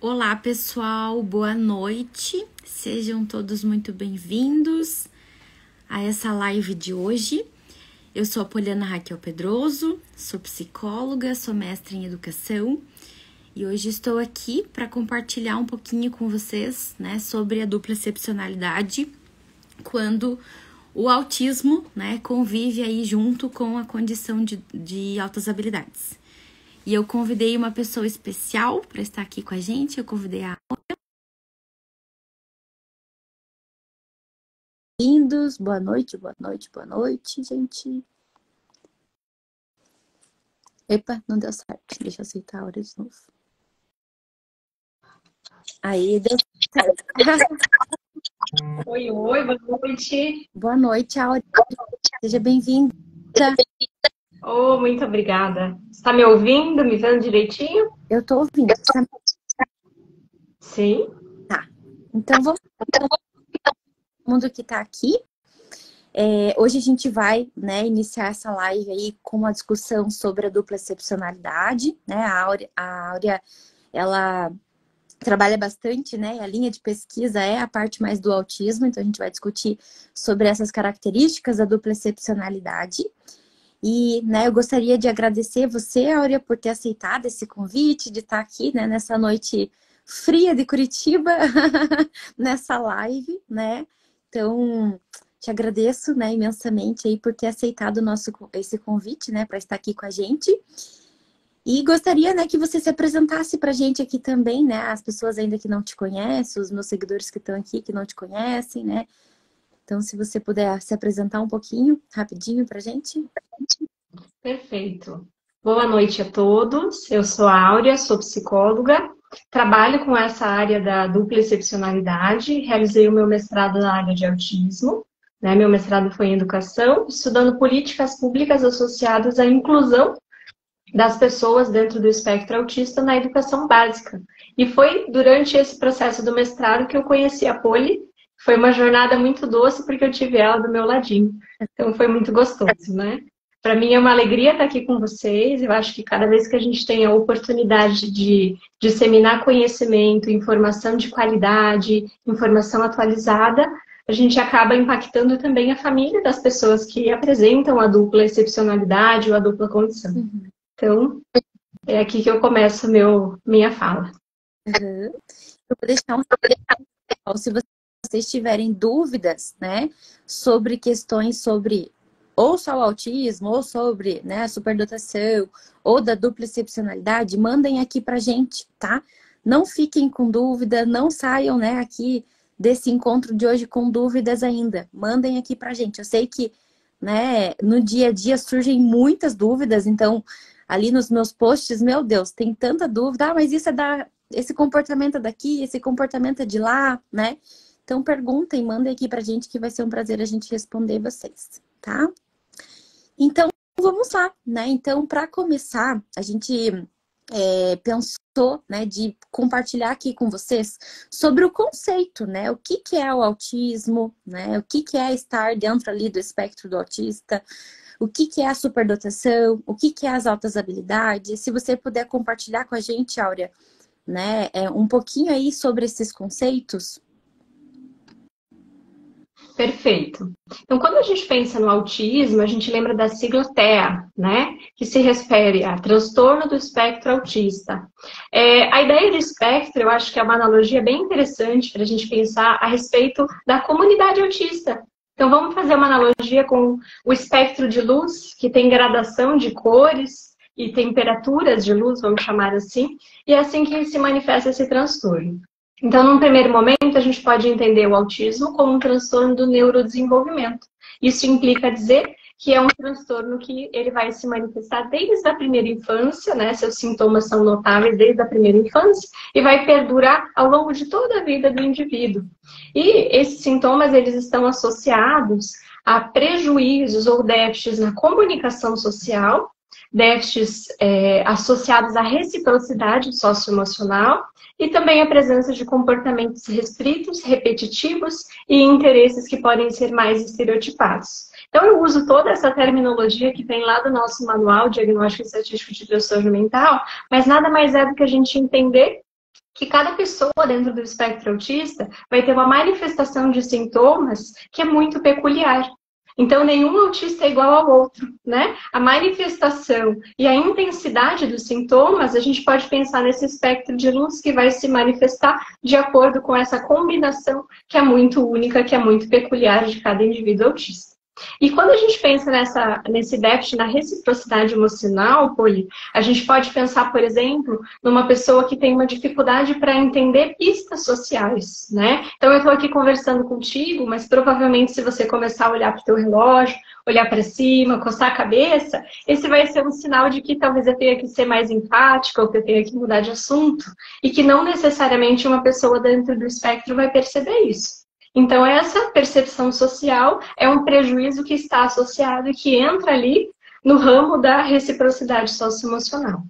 Olá, pessoal, boa noite. Sejam todos muito bem-vindos a essa live de hoje. Eu sou a Poliana Raquel Pedroso, sou psicóloga, sou mestre em educação e hoje estou aqui para compartilhar um pouquinho com vocês, né, sobre a dupla excepcionalidade quando o autismo, né, convive aí junto com a condição de altas habilidades. E eu convidei uma pessoa especial para estar aqui com a gente. Eu convidei a Áurea. Bem-vindos, boa noite, gente. Epa, não deu certo. Deixa eu aceitar a Áurea de novo. Aí, deu certo. Oi, boa noite. Boa noite, Áurea. Seja bem-vinda. Oh, muito obrigada. Está me ouvindo, me vendo direitinho? Eu tô ouvindo. Sim. Tá. Então, vamos todo mundo que tá aqui. Hoje a gente vai, né, iniciar essa live aí com uma discussão sobre a dupla excepcionalidade, né? A Áurea, ela trabalha bastante, né? A linha de pesquisa é a parte mais do autismo, então a gente vai discutir sobre essas características da dupla excepcionalidade. E, né, eu gostaria de agradecer você, Áurea, por ter aceitado esse convite, de estar aqui, né, nessa noite fria de Curitiba, nessa live, né? Então, te agradeço, né, imensamente aí por ter aceitado esse convite, né, para estar aqui com a gente. E gostaria, né, que você se apresentasse para a gente aqui também, né, as pessoas ainda que não te conhecem, os meus seguidores que estão aqui que não te conhecem, né? Então, se você puder se apresentar um pouquinho, rapidinho para a gente. Perfeito. Boa noite a todos. Eu sou a Áurea, sou psicóloga. Trabalho com essa área da dupla excepcionalidade. Realizei o meu mestrado na área de autismo. Né? Meu mestrado foi em educação, estudando políticas públicas associadas à inclusão das pessoas dentro do espectro autista na educação básica. E foi durante esse processo do mestrado que eu conheci a Poli. Foi uma jornada muito doce, porque eu tive ela do meu ladinho. Então, foi muito gostoso, né? Para mim é uma alegria estar aqui com vocês. Eu acho que cada vez que a gente tem a oportunidade de disseminar conhecimento, informação de qualidade, informação atualizada, a gente acaba impactando também a família das pessoas que apresentam a dupla excepcionalidade ou a dupla condição. Então, é aqui que eu começo minha fala. Eu vou deixar se vocês tiverem dúvidas, né, sobre questões sobre ou só o autismo, ou sobre, né, a superdotação, ou da dupla excepcionalidade, mandem aqui pra gente, tá? Não fiquem com dúvida, não saiam, né, aqui desse encontro de hoje com dúvidas ainda. Mandem aqui pra gente. Eu sei que, né, no dia a dia surgem muitas dúvidas, então, ali nos meus posts, meu Deus, tem tanta dúvida. Ah, mas isso é esse comportamento é daqui, esse comportamento é de lá, né? Então, perguntem, mandem aqui pra gente que vai ser um prazer a gente responder vocês, tá? Então, vamos lá, né? Então, para começar, a gente pensou, né, de compartilhar aqui com vocês sobre o conceito, né? O que é o autismo, né? O que é estar dentro ali do espectro do autista, o que é a superdotação, o que é as altas habilidades. Se você puder compartilhar com a gente, Áurea, né, um pouquinho aí sobre esses conceitos. Perfeito. Então, quando a gente pensa no autismo, a gente lembra da sigla TEA, né? Que se refere a transtorno do espectro autista. A ideia de espectro, eu acho que é uma analogia bem interessante para a gente pensar a respeito da comunidade autista. Então, vamos fazer uma analogia com o espectro de luz, que tem gradação de cores e temperaturas de luz, vamos chamar assim, e é assim que se manifesta esse transtorno. Então, num primeiro momento, a gente pode entender o autismo como um transtorno do neurodesenvolvimento. Isso implica dizer que é um transtorno que ele vai se manifestar desde a primeira infância, né? Seus sintomas são notáveis desde a primeira infância e vai perdurar ao longo de toda a vida do indivíduo. E esses sintomas, eles estão associados a prejuízos ou déficits na comunicação social, déficits associados à reciprocidade socioemocional, e também a presença de comportamentos restritos, repetitivos e interesses que podem ser mais estereotipados. Então, eu uso toda essa terminologia que vem lá do nosso manual Diagnóstico e Estatístico de Transtorno Mental, mas nada mais é do que a gente entender que cada pessoa dentro do espectro autista vai ter uma manifestação de sintomas que é muito peculiar. Então, nenhum autista é igual ao outro, né? A manifestação e a intensidade dos sintomas, a gente pode pensar nesse espectro de luz que vai se manifestar de acordo com essa combinação que é muito única, que é muito peculiar de cada indivíduo autista. E quando a gente pensa nesse déficit na reciprocidade emocional, Poli, a gente pode pensar, por exemplo, numa pessoa que tem uma dificuldade para entender pistas sociais, né? Então eu estou aqui conversando contigo, mas provavelmente se você começar a olhar para o teu relógio, olhar para cima, coçar a cabeça, esse vai ser um sinal de que talvez eu tenha que ser mais empática ou que eu tenha que mudar de assunto, e que não necessariamente uma pessoa dentro do espectro vai perceber isso. Então, essa percepção social é um prejuízo que está associado e que entra ali no ramo da reciprocidade socioemocional.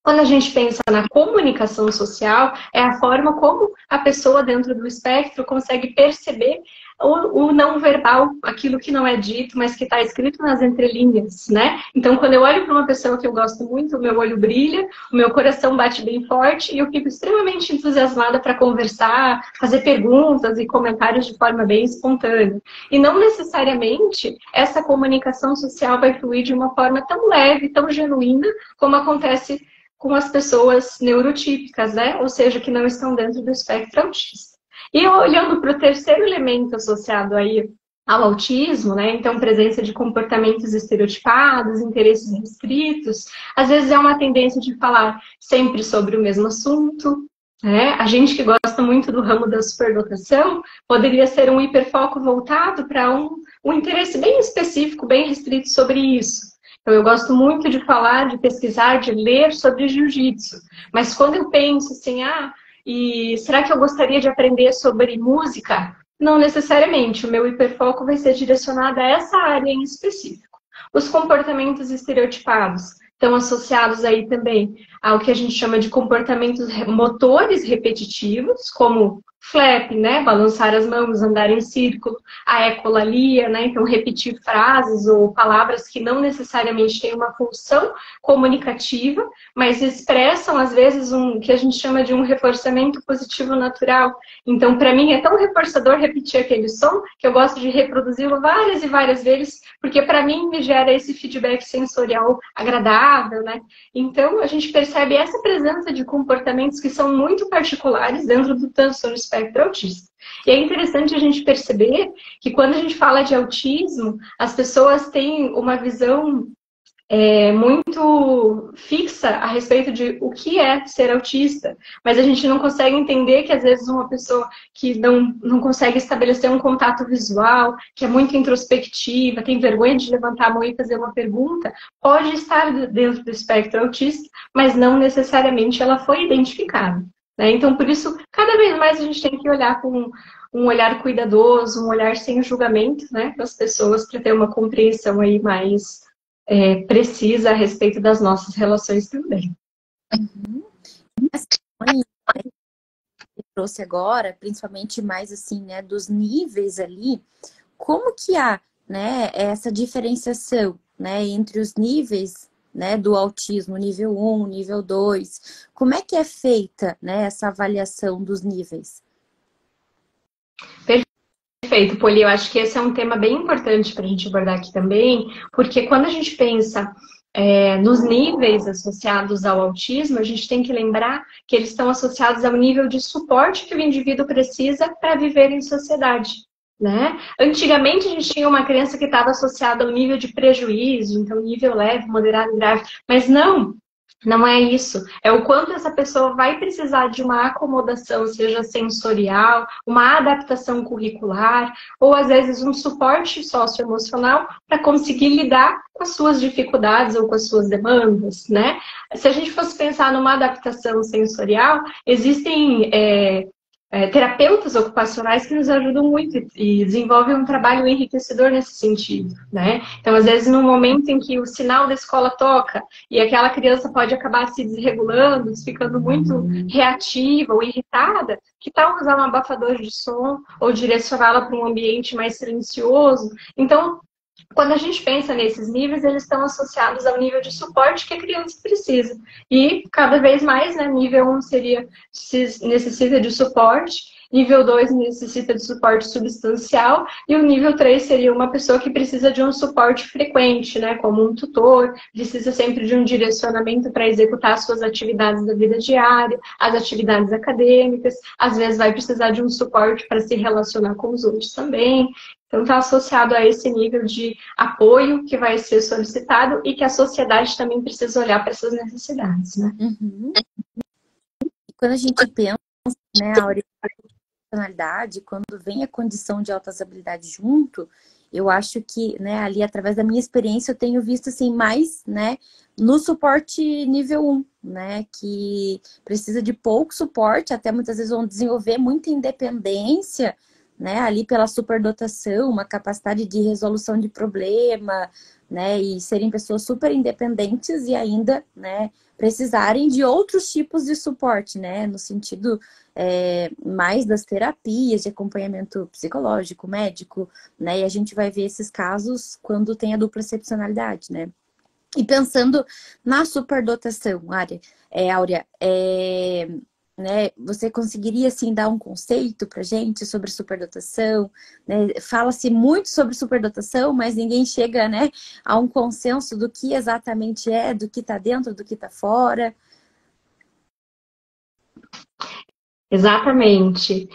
Quando a gente pensa na comunicação social, é a forma como a pessoa dentro do espectro consegue perceber o não verbal, aquilo que não é dito, mas que está escrito nas entrelinhas, né? Então, quando eu olho para uma pessoa que eu gosto muito, o meu olho brilha, o meu coração bate bem forte e eu fico extremamente entusiasmada para conversar, fazer perguntas e comentários de forma bem espontânea. E não necessariamente essa comunicação social vai fluir de uma forma tão leve, tão genuína, como acontece com as pessoas neurotípicas, né? Ou seja, que não estão dentro do espectro autista. E olhando para o terceiro elemento associado aí ao autismo, né? Então, presença de comportamentos estereotipados, interesses restritos, às vezes é uma tendência de falar sempre sobre o mesmo assunto, né? A gente que gosta muito do ramo da superdotação poderia ser um hiperfoco voltado para um interesse bem específico, bem restrito sobre isso. Então, eu gosto muito de falar, de pesquisar, de ler sobre jiu-jitsu. Mas quando eu penso assim, e será que eu gostaria de aprender sobre música? Não necessariamente. O meu hiperfoco vai ser direcionado a essa área em específico. Os comportamentos estereotipados estão associados aí também ao que a gente chama de comportamentos motores repetitivos, como flap, né? Balançar as mãos, andar em círculo, a ecolalia, né? Então, repetir frases ou palavras que não necessariamente têm uma função comunicativa, mas expressam, às vezes, que a gente chama de um reforçamento positivo natural. Então, para mim, é tão reforçador repetir aquele som que eu gosto de reproduzi-lo várias e várias vezes, porque, para mim, me gera esse feedback sensorial agradável, né? Então, a gente percebe essa presença de comportamentos que são muito particulares dentro do transtorno espectro autista. E é interessante a gente perceber que quando a gente fala de autismo, as pessoas têm uma visão muito fixa a respeito de o que é ser autista, mas a gente não consegue entender que às vezes uma pessoa que não consegue estabelecer um contato visual, que é muito introspectiva, tem vergonha de levantar a mão e fazer uma pergunta, pode estar dentro do espectro autista, mas não necessariamente ela foi identificada, né? Então, por isso, cada vez mais a gente tem que olhar com um olhar cuidadoso, um olhar sem julgamento, né, para as pessoas, para ter uma compreensão aí mais precisa a respeito das nossas relações também. Essa que trouxe agora, principalmente mais assim, né, dos níveis ali, como que há, né, essa diferenciação, né, entre os níveis, né, do autismo, nível 1, nível 2, como é que é feita, né, essa avaliação dos níveis? Perfeito, Poli. Eu acho que esse é um tema bem importante para a gente abordar aqui também, porque quando a gente pensa nos níveis associados ao autismo, a gente tem que lembrar que eles estão associados ao nível de suporte que o indivíduo precisa para viver em sociedade, né? Antigamente a gente tinha uma crença que estava associada ao nível de prejuízo, então nível leve, moderado e grave, mas não é isso. É o quanto essa pessoa vai precisar de uma acomodação, seja sensorial, uma adaptação curricular, ou às vezes um suporte socioemocional para conseguir lidar com as suas dificuldades ou com as suas demandas, né? Se a gente fosse pensar numa adaptação sensorial, existem terapeutas ocupacionais que nos ajudam muito e desenvolvem um trabalho enriquecedor nesse sentido, né? Então, às vezes, no momento em que o sinal da escola toca e aquela criança pode acabar se desregulando, ficando muito reativa ou irritada, que tal usar um abafador de som ou direcioná-la para um ambiente mais silencioso? Então, Quando a gente pensa nesses níveis, eles estão associados ao nível de suporte que a criança precisa. E cada vez mais, né, nível 1 seria necessita de suporte, nível 2 necessita de suporte substancial, e o nível 3 seria uma pessoa que precisa de um suporte frequente, né, como um tutor, precisa sempre de um direcionamento para executar suas atividades da vida diária, as atividades acadêmicas, às vezes vai precisar de um suporte para se relacionar com os outros também. Então, está associado a esse nível de apoio que vai ser solicitado e que a sociedade também precisa olhar para essas necessidades, né? Uhum. E quando a gente pensa, né, a orientação, quando vem a condição de altas habilidades junto, eu acho que, né, ali, através da minha experiência, eu tenho visto, assim, mais, né, no suporte nível 1, né, que precisa de pouco suporte, até muitas vezes vão desenvolver muita independência, né, ali pela superdotação, uma capacidade de resolução de problema, né, e serem pessoas super independentes e ainda, né, precisarem de outros tipos de suporte, né, no sentido mais das terapias, de acompanhamento psicológico, médico, né, e a gente vai ver esses casos quando tem a dupla excepcionalidade, né. E pensando na superdotação, Áurea, né, você conseguiria, assim, dar um conceito pra gente sobre superdotação, né? Fala-se muito sobre superdotação, mas ninguém chega, né, a um consenso do que exatamente é, do que está dentro, do que está fora. Exatamente.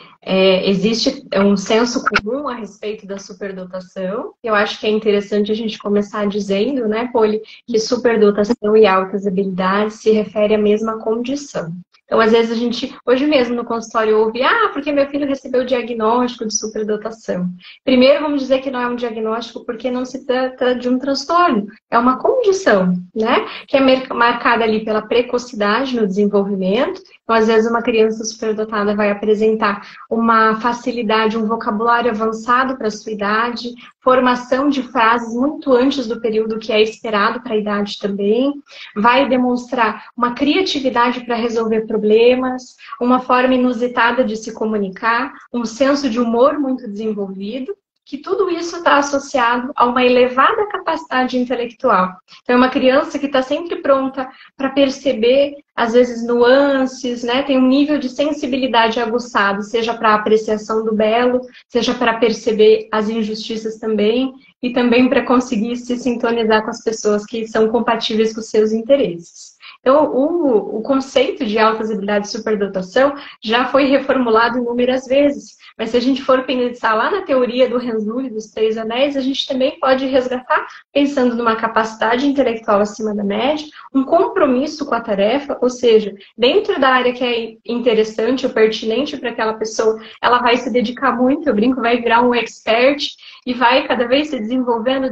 Existe um senso comum a respeito da superdotação. Eu acho que é interessante a gente começar dizendo, né, Poli, que superdotação e altas habilidades se refere à mesma condição. Então, às vezes a gente, hoje mesmo no consultório, ouve, porque meu filho recebeu o diagnóstico de superdotação. Primeiro, vamos dizer que não é um diagnóstico porque não se trata de um transtorno. É uma condição, né, que é marcada ali pela precocidade no desenvolvimento. Então, às vezes, uma criança superdotada vai apresentar uma facilidade, um vocabulário avançado para a sua idade, formação de frases muito antes do período que é esperado para a idade também, vai demonstrar uma criatividade para resolver problemas, uma forma inusitada de se comunicar, um senso de humor muito desenvolvido, que tudo isso está associado a uma elevada capacidade intelectual. Então, é uma criança que está sempre pronta para perceber, às vezes, nuances, né? Tem um nível de sensibilidade aguçado, seja para a apreciação do belo, seja para perceber as injustiças também, e também para conseguir se sintonizar com as pessoas que são compatíveis com os seus interesses. Então, o conceito de altas habilidades de superdotação já foi reformulado inúmeras vezes. Mas se a gente for pensar lá na teoria do Renzulli, dos 3 anéis, a gente também pode resgatar, pensando numa capacidade intelectual acima da média, um compromisso com a tarefa, ou seja, dentro da área que é interessante ou pertinente para aquela pessoa, ela vai se dedicar muito, eu brinco, vai virar um expert e vai cada vez se desenvolvendo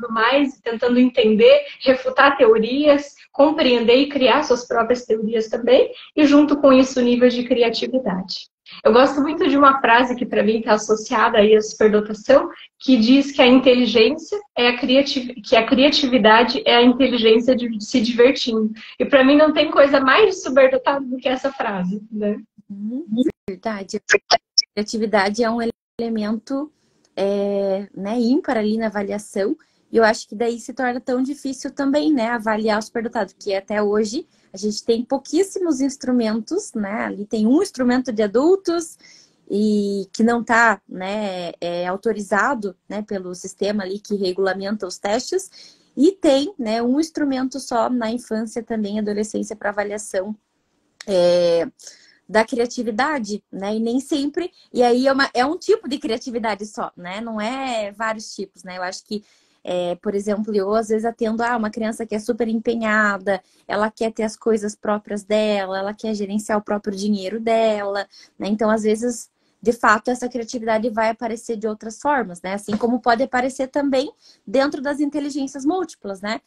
mais, tentando entender, refutar teorias, compreender e criar suas próprias teorias também, e junto com isso, níveis de criatividade. Eu gosto muito de uma frase que para mim está associada aí à superdotação, que diz que a inteligência é que a criatividade é a inteligência de se divertindo. E para mim não tem coisa mais superdotada do que essa frase, né? Verdade. A criatividade é um elemento né, ímpar ali na avaliação. E eu acho que daí se torna tão difícil também, né, avaliar o superdotado, porque até hoje a gente tem pouquíssimos instrumentos, né, ali tem um instrumento de adultos e que não está, né, autorizado, né, pelo sistema ali que regulamenta os testes, e tem, né, um instrumento só na infância também, adolescência, para avaliação da criatividade, né? E nem sempre. E aí é um tipo de criatividade só, né? Não é vários tipos, né? Eu acho que, por exemplo, eu às vezes atendo uma criança que é super empenhada, ela quer ter as coisas próprias dela, ela quer gerenciar o próprio dinheiro dela, né? Então, às vezes, de fato, essa criatividade vai aparecer de outras formas, né? Assim como pode aparecer também dentro das inteligências múltiplas, né?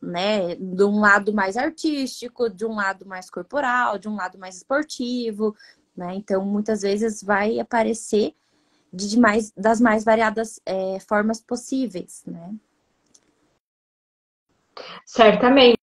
Né, de um lado mais artístico, de um lado mais corporal, de um lado mais esportivo, né? Então, muitas vezes vai aparecer das mais variadas formas possíveis, né? Certamente.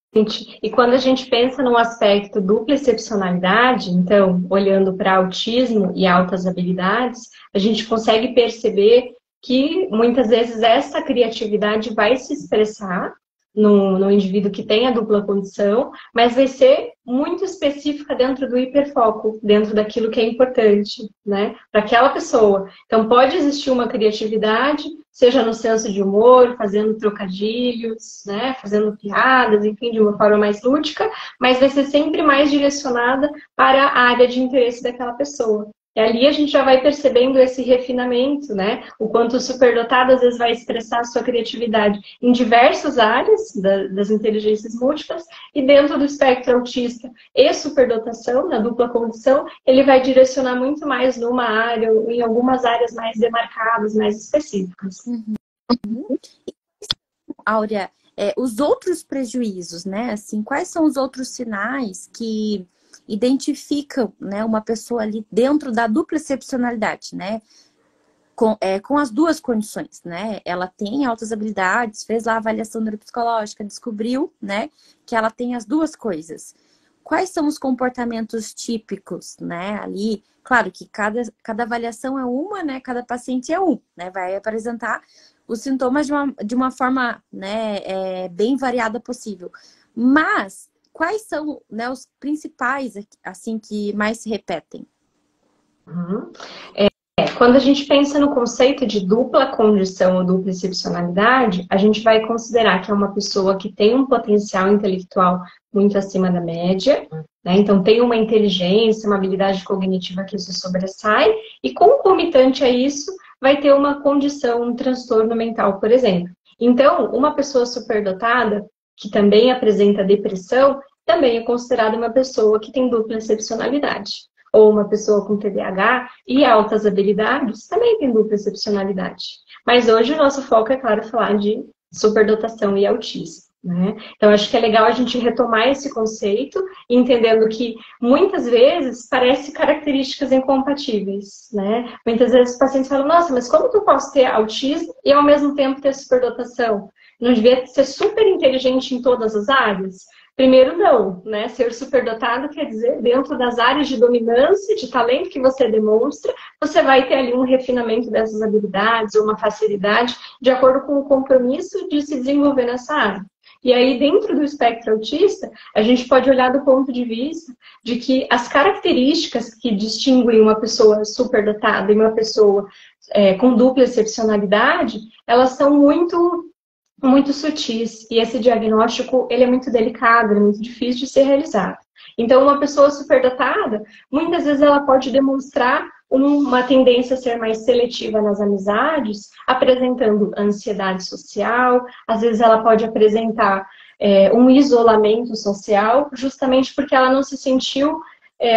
E quando a gente pensa num aspecto dupla excepcionalidade, então, olhando para autismo e altas habilidades, a gente consegue perceber que muitas vezes essa criatividade vai se expressar no indivíduo que tem a dupla condição, mas vai ser muito específica dentro do hiperfoco, dentro daquilo que é importante, né, para aquela pessoa. Então, pode existir uma criatividade, seja no senso de humor, fazendo trocadilhos, né, fazendo piadas, enfim, de uma forma mais lúdica, mas vai ser sempre mais direcionada para a área de interesse daquela pessoa. E ali a gente já vai percebendo esse refinamento, né? O quanto o superdotado às vezes vai expressar a sua criatividade em diversas áreas das inteligências múltiplas, e dentro do espectro autista e superdotação, na dupla condição, ele vai direcionar muito mais numa área ou em algumas áreas mais demarcadas, mais específicas. Áurea, os outros prejuízos, né? Assim, quais são os outros sinais que identificam, né, uma pessoa ali dentro da dupla excepcionalidade, né? Com as duas condições, né? Ela tem altas habilidades, fez lá a avaliação neuropsicológica, descobriu, né, que ela tem as duas coisas. Quais são os comportamentos típicos, né? Ali, claro que cada avaliação é uma, né? Cada paciente é um, né? Vai apresentar os sintomas de uma forma, né, bem variada possível. Mas quais são, né, os principais, assim, que mais se repetem? Quando a gente pensa no conceito de dupla condição ou dupla excepcionalidade, a gente vai considerar que é uma pessoa que tem um potencial intelectual muito acima da média, né? Então tem uma inteligência, uma habilidade cognitiva que se sobressai, e concomitante a isso, vai ter uma condição, um transtorno mental, por exemplo. Então, uma pessoa superdotada, que também apresenta depressão, também é considerada uma pessoa que tem dupla excepcionalidade. Ou uma pessoa com TDAH e altas habilidades também tem dupla excepcionalidade. Mas hoje o nosso foco é, claro, falar de superdotação e autismo, né? Então, acho que é legal a gente retomar esse conceito, entendendo que muitas vezes parece características incompatíveis, né? Muitas vezes os pacientes falam, nossa, mas como que eu posso ter autismo e ao mesmo tempo ter superdotação? Não devia ser super inteligente em todas as áreas? Primeiro, não, né? Ser superdotado quer dizer, dentro das áreas de dominância, de talento que você demonstra, você vai ter ali um refinamento dessas habilidades, uma facilidade, de acordo com o compromisso de se desenvolver nessa área. E aí, dentro do espectro autista, a gente pode olhar do ponto de vista de que as características que distinguem uma pessoa superdotada e uma pessoa com dupla excepcionalidade, elas são muito sutis, e esse diagnóstico ele é muito delicado, ele é muito difícil de ser realizado. Então, uma pessoa superdotada, muitas vezes ela pode demonstrar uma tendência a ser mais seletiva nas amizades, apresentando ansiedade social, às vezes ela pode apresentar um isolamento social, justamente porque ela não se sentiu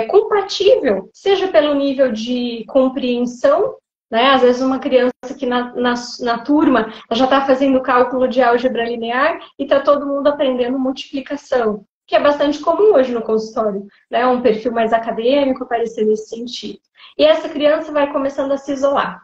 compatível, seja pelo nível de compreensão, né? Às vezes uma criança que na turma já está fazendo cálculo de álgebra linear e está todo mundo aprendendo multiplicação, que é bastante comum hoje no consultório, né? Um perfil mais acadêmico aparecer nesse sentido. E essa criança vai começando a se isolar,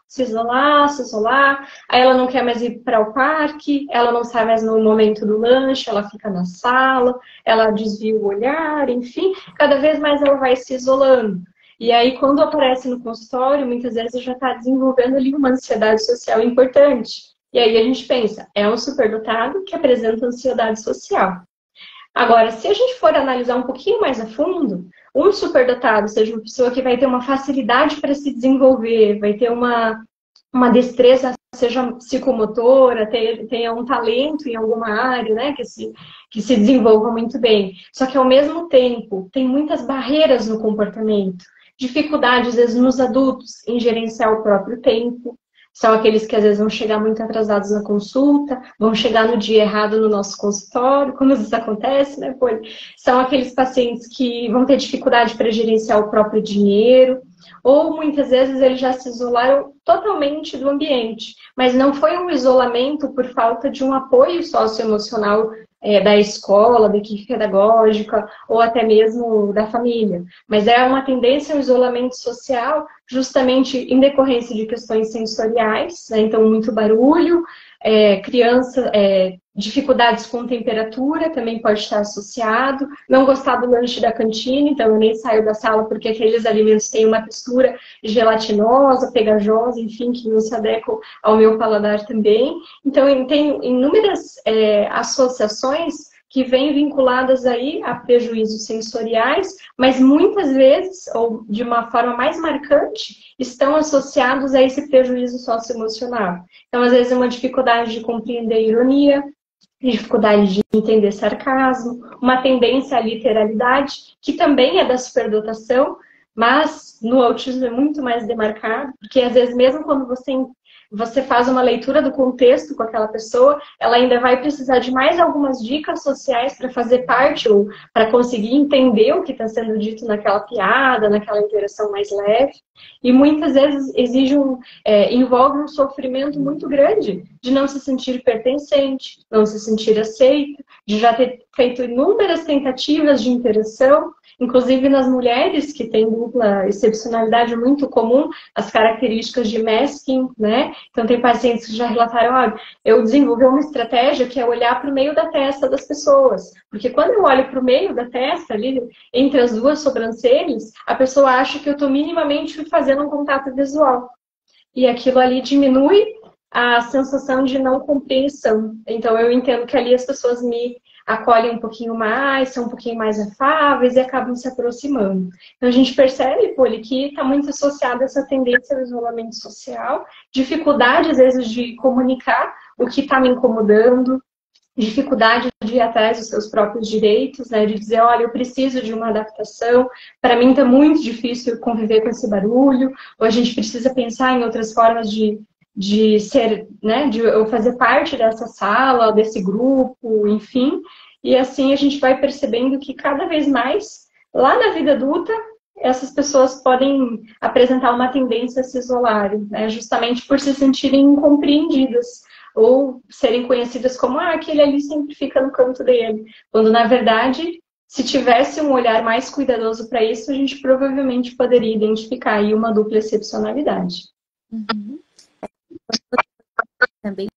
aí ela não quer mais ir para o parque, ela não sai mais no momento do lanche, ela fica na sala, ela desvia o olhar, enfim, cada vez mais ela vai se isolando. E aí, quando aparece no consultório, muitas vezes já está desenvolvendo ali uma ansiedade social importante. E aí a gente pensa, é um superdotado que apresenta ansiedade social. Agora, se a gente for analisar um pouquinho mais a fundo, um superdotado, seja uma pessoa que vai ter uma facilidade para se desenvolver, vai ter uma destreza, seja psicomotora, tenha um talento em alguma área, né, que se desenvolva muito bem. Só que, ao mesmo tempo, tem muitas barreiras no comportamento. Dificuldades, às vezes, nos adultos em gerenciar o próprio tempo. São aqueles que, às vezes, vão chegar muito atrasados na consulta, vão chegar no dia errado no nosso consultório, quando isso acontece, né? São aqueles pacientes que vão ter dificuldade para gerenciar o próprio dinheiro, ou muitas vezes eles já se isolaram totalmente do ambiente, mas não foi um isolamento por falta de um apoio socioemocional da escola, da equipe pedagógica, ou até mesmo da família. Mas é uma tendência ao isolamento social, justamente em decorrência de questões sensoriais, né? Então muito barulho, criança Dificuldades com temperatura também pode estar associado. Não gostar do lanche da cantina, então eu nem saio da sala porque aqueles alimentos têm uma textura gelatinosa, pegajosa, enfim, que não se adequam ao meu paladar também. Então, tem inúmeras associações que vêm vinculadas aí a prejuízos sensoriais, mas muitas vezes, ou de uma forma mais marcante, estão associados a esse prejuízo socioemocional. Então, às vezes, é uma dificuldade de compreender a ironia, dificuldade de entender sarcasmo, uma tendência à literalidade, que também é da superdotação, mas no autismo é muito mais demarcado, porque às vezes mesmo quando você faz uma leitura do contexto com aquela pessoa, ela ainda vai precisar de mais algumas dicas sociais para fazer parte ou para conseguir entender o que está sendo dito naquela piada, naquela interação mais leve. E muitas vezes envolve um sofrimento muito grande de não se sentir pertencente, não se sentir aceito, de já ter feito inúmeras tentativas de interação, inclusive nas mulheres que têm dupla excepcionalidade muito comum, as características de masking, né? Então tem pacientes que já relataram, olha, eu desenvolvi uma estratégia que é olhar para o meio da testa das pessoas, porque quando eu olho para o meio da testa, ali entre as duas sobrancelhas, a pessoa acha que eu estou minimamente fazendo um contato visual. E aquilo ali diminui a sensação de não compreensão. Então eu entendo que ali as pessoas me acolhem um pouquinho mais, são um pouquinho mais afáveis e acabam se aproximando. Então a gente percebe, Poli, que está muito associado a essa tendência ao isolamento social, dificuldade às vezes de comunicar o que está me incomodando, dificuldade de ir atrás dos seus próprios direitos, né, de dizer, olha, eu preciso de uma adaptação, para mim está muito difícil conviver com esse barulho, ou a gente precisa pensar em outras formas de ser, né, de eu fazer parte dessa sala, desse grupo, enfim, e assim a gente vai percebendo que cada vez mais, lá na vida adulta, essas pessoas podem apresentar uma tendência a se isolarem, né, justamente por se sentirem incompreendidas, ou serem conhecidas como, aquele ali sempre fica no canto dele. Quando, na verdade, se tivesse um olhar mais cuidadoso para isso, a gente provavelmente poderia identificar aí uma dupla excepcionalidade. Uhum. Também,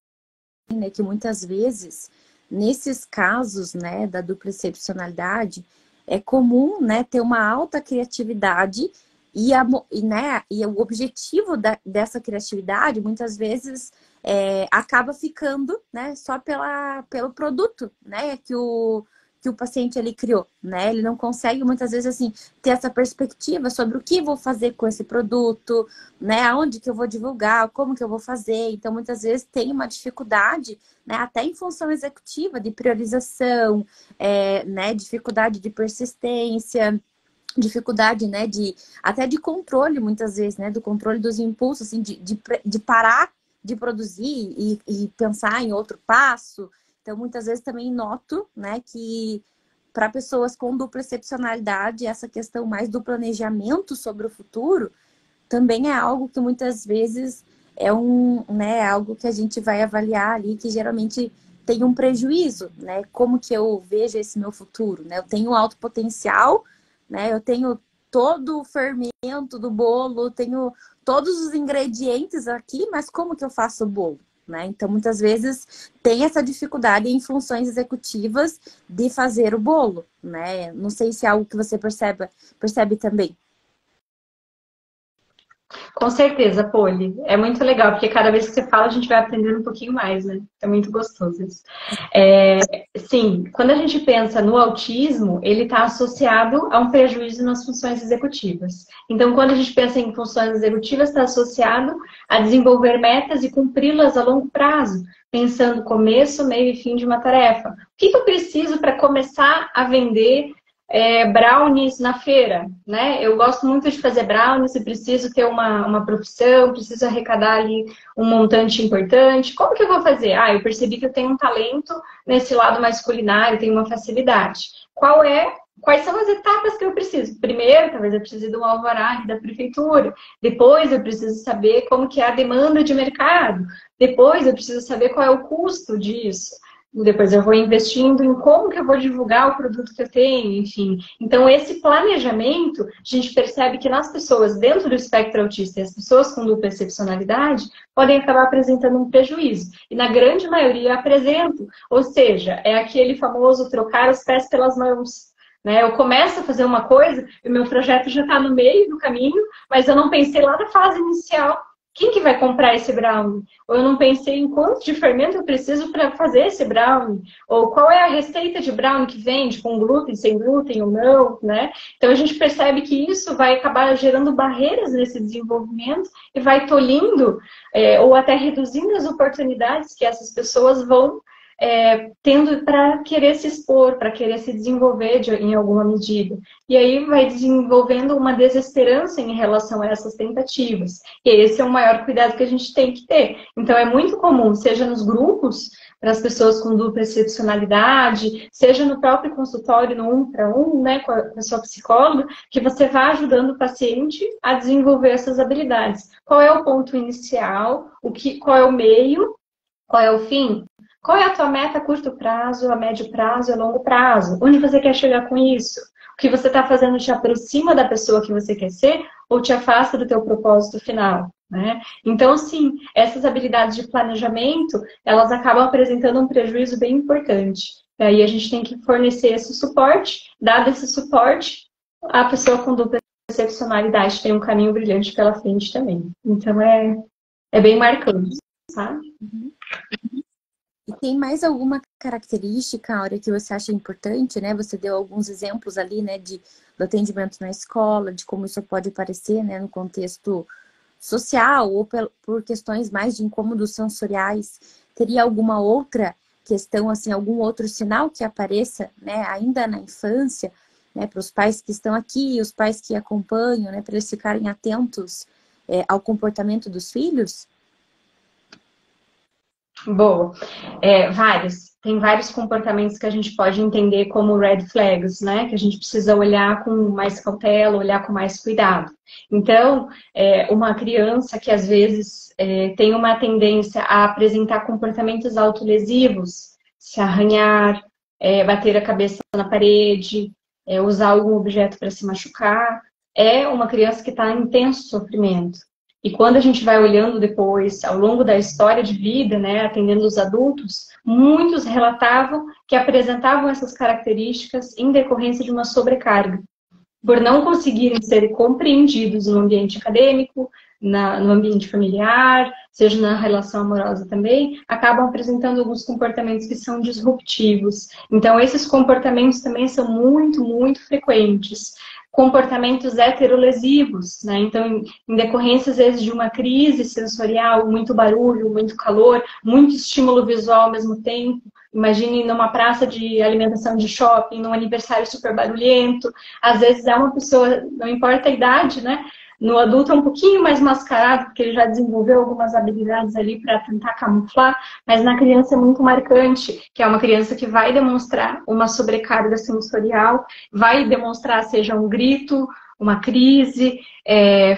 né, que muitas vezes, nesses casos, né, da dupla excepcionalidade, é comum, né, ter uma alta criatividade e o objetivo dessa criatividade, muitas vezes, acaba ficando, né, só pelo produto, né, que o paciente ali criou, né? Ele não consegue muitas vezes assim ter essa perspectiva sobre o que vou fazer com esse produto, né? Aonde que eu vou divulgar, como que eu vou fazer. Então muitas vezes tem uma dificuldade, né? Até em função executiva de priorização, né? Dificuldade de persistência, dificuldade, né? Até de controle muitas vezes, né? Do controle dos impulsos, assim, de parar de produzir e pensar em outro passo. Então, muitas vezes também noto, né, que para pessoas com dupla excepcionalidade, essa questão mais do planejamento sobre o futuro também é algo que muitas vezes né, algo que a gente vai avaliar ali, que geralmente tem um prejuízo, né? Como que eu vejo esse meu futuro, né? Eu tenho alto potencial, né? Eu tenho todo o fermento do bolo, tenho todos os ingredientes aqui, mas como que eu faço o bolo? Né? Então, muitas vezes tem essa dificuldade em funções executivas de fazer o bolo, né? Não sei se é algo que você percebe também. Com certeza, Poli. É muito legal, porque cada vez que você fala, a gente vai aprendendo um pouquinho mais, né? É muito gostoso isso. Sim, quando a gente pensa no autismo, ele está associado a um prejuízo nas funções executivas. Então, quando a gente pensa em funções executivas, está associado a desenvolver metas e cumpri-las a longo prazo, pensando começo, meio e fim de uma tarefa. O que eu preciso para começar a vender brownies na feira, né? Eu gosto muito de fazer brownies e preciso ter uma profissão, preciso arrecadar ali um montante importante. Como que eu vou fazer? Eu percebi que eu tenho um talento nesse lado mais culinário, tenho uma facilidade. Quais são as etapas que eu preciso? Primeiro, talvez eu precise de um alvará da prefeitura. Depois, eu preciso saber como que é a demanda de mercado. Depois, eu preciso saber qual é o custo disso. depois eu vou investindo em como que eu vou divulgar o produto que eu tenho, enfim. Então, esse planejamento, a gente percebe que nas pessoas dentro do espectro autista e as pessoas com dupla excepcionalidade podem acabar apresentando um prejuízo. E na grande maioria apresentam. Ou seja, é aquele famoso trocar os pés pelas mãos. Né? Eu começo a fazer uma coisa e o meu projeto já está no meio do caminho, mas eu não pensei lá na fase inicial. Quem que vai comprar esse brownie? Ou eu não pensei em quanto de fermento eu preciso para fazer esse brownie? Ou qual é a receita de brownie que vende, com glúten, sem glúten ou não, né? Então a gente percebe que isso vai acabar gerando barreiras nesse desenvolvimento e vai tolhindo ou até reduzindo as oportunidades que essas pessoas vão tendo para querer se expor, para querer se desenvolver em alguma medida. E aí vai desenvolvendo uma desesperança em relação a essas tentativas. E esse é o maior cuidado que a gente tem que ter. Então é muito comum, seja nos grupos, para as pessoas com dupla excepcionalidade, seja no próprio consultório, no 1-para-1, né, com a sua psicóloga, que você vá ajudando o paciente a desenvolver essas habilidades. Qual é o ponto inicial? Qual é o meio? Qual é o fim? Qual é a tua meta a curto prazo, a médio prazo e a longo prazo? Onde você quer chegar com isso? O que você está fazendo te aproxima da pessoa que você quer ser ou te afasta do teu propósito final? Né? Então, sim, essas habilidades de planejamento, elas acabam apresentando um prejuízo bem importante. E aí a gente tem que fornecer esse suporte. Dado esse suporte, a pessoa com dupla excepcionalidade tem um caminho brilhante pela frente também. Então, é bem marcante, sabe? Uhum. E tem mais alguma característica, Áurea, que você acha importante, né? Você deu alguns exemplos ali, né, do atendimento na escola, de como isso pode aparecer, né, no contexto social ou por questões mais de incômodos sensoriais. Teria alguma outra questão, assim, algum outro sinal que apareça, né, ainda na infância, né, para os pais que estão aqui, os pais que acompanham, né, para eles ficarem atentos ao comportamento dos filhos? Boa. Tem vários comportamentos que a gente pode entender como red flags, né? Que a gente precisa olhar com mais cautela, olhar com mais cuidado. Então, uma criança que às vezes tem uma tendência a apresentar comportamentos autolesivos, se arranhar, bater a cabeça na parede, usar algum objeto para se machucar, é uma criança que está em intenso sofrimento. E quando a gente vai olhando depois, ao longo da história de vida, né, atendendo os adultos, muitos relatavam que apresentavam essas características em decorrência de uma sobrecarga. Por não conseguirem ser compreendidos no ambiente acadêmico, no ambiente familiar, seja na relação amorosa também, acabam apresentando alguns comportamentos que são disruptivos. Então, esses comportamentos também são muito, muito frequentes. Comportamentos heterolesivos, né? Então, em decorrência, às vezes, de uma crise sensorial, muito barulho, muito calor, muito estímulo visual ao mesmo tempo. Imagine numa praça de alimentação de shopping, num aniversário super barulhento. Às vezes é uma pessoa, não importa a idade, né? No adulto é um pouquinho mais mascarado, porque ele já desenvolveu algumas habilidades ali para tentar camuflar, mas na criança é muito marcante, que é uma criança que vai demonstrar uma sobrecarga sensorial, vai demonstrar, seja um grito, uma crise,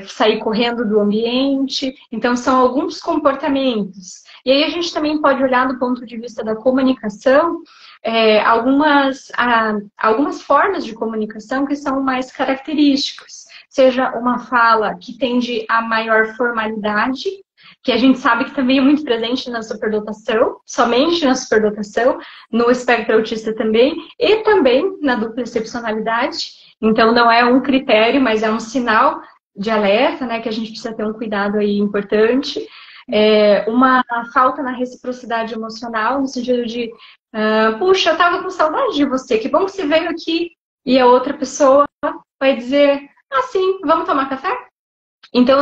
sair correndo do ambiente. Então, são alguns comportamentos. E aí a gente também pode olhar do ponto de vista da comunicação, algumas formas de comunicação que são mais características. Seja uma fala que tende a maior formalidade, que a gente sabe que também é muito presente na superdotação, somente na superdotação, no espectro autista também, e também na dupla excepcionalidade. Então, não é um critério, mas é um sinal de alerta, né, que a gente precisa ter um cuidado aí importante. Uma falta na reciprocidade emocional, no sentido de, puxa, eu estava com saudade de você, que bom que você veio aqui. E a outra pessoa vai dizer, sim, vamos tomar café? Então,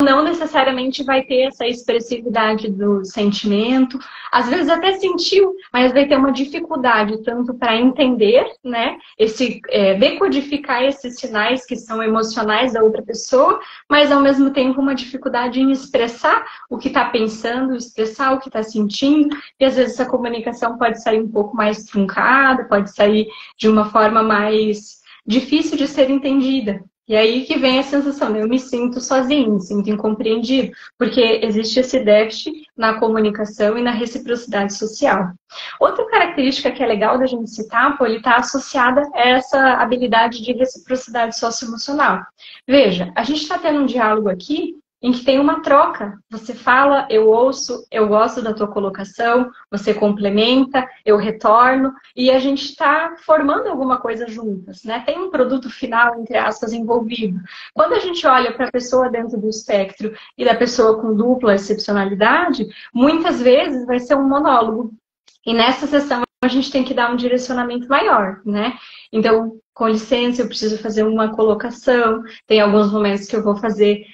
não necessariamente vai ter essa expressividade do sentimento. Às vezes até sentiu, mas vai ter uma dificuldade tanto para entender, né? Decodificar esses sinais que são emocionais da outra pessoa, mas ao mesmo tempo uma dificuldade em expressar o que está pensando, expressar o que está sentindo. E às vezes essa comunicação pode sair um pouco mais truncada, pode sair de uma forma mais difícil de ser entendida. E aí que vem a sensação, né? Eu me sinto sozinho, me sinto incompreendido, porque existe esse déficit na comunicação e na reciprocidade social. Outra característica que é legal da gente citar, pô, ele está associada a essa habilidade de reciprocidade socioemocional. Veja, a gente está tendo um diálogo aqui em que tem uma troca. Você fala, eu ouço, eu gosto da tua colocação, você complementa, eu retorno, e a gente está formando alguma coisa juntas, né? Tem um produto final, entre aspas, envolvido. Quando a gente olha para a pessoa dentro do espectro e da pessoa com dupla excepcionalidade, muitas vezes vai ser um monólogo. E nessa sessão a gente tem que dar um direcionamento maior, né? Então, com licença, eu preciso fazer uma colocação, tem alguns momentos que eu vou fazer,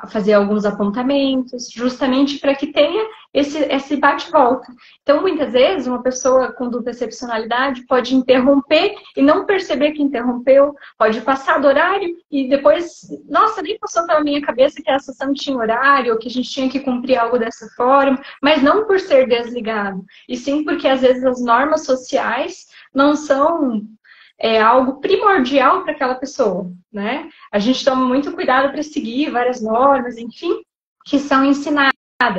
fazer alguns apontamentos, justamente para que tenha esse bate-volta. Então, muitas vezes, uma pessoa com dupla excepcionalidade pode interromper e não perceber que interrompeu, pode passar do horário e depois, nossa, nem passou pela minha cabeça que a sessão tinha horário, ou que a gente tinha que cumprir algo dessa forma, mas não por ser desligado, e sim porque, às vezes, as normas sociais não são algo primordial para aquela pessoa, né? A gente toma muito cuidado para seguir várias normas, enfim, que são ensinadas.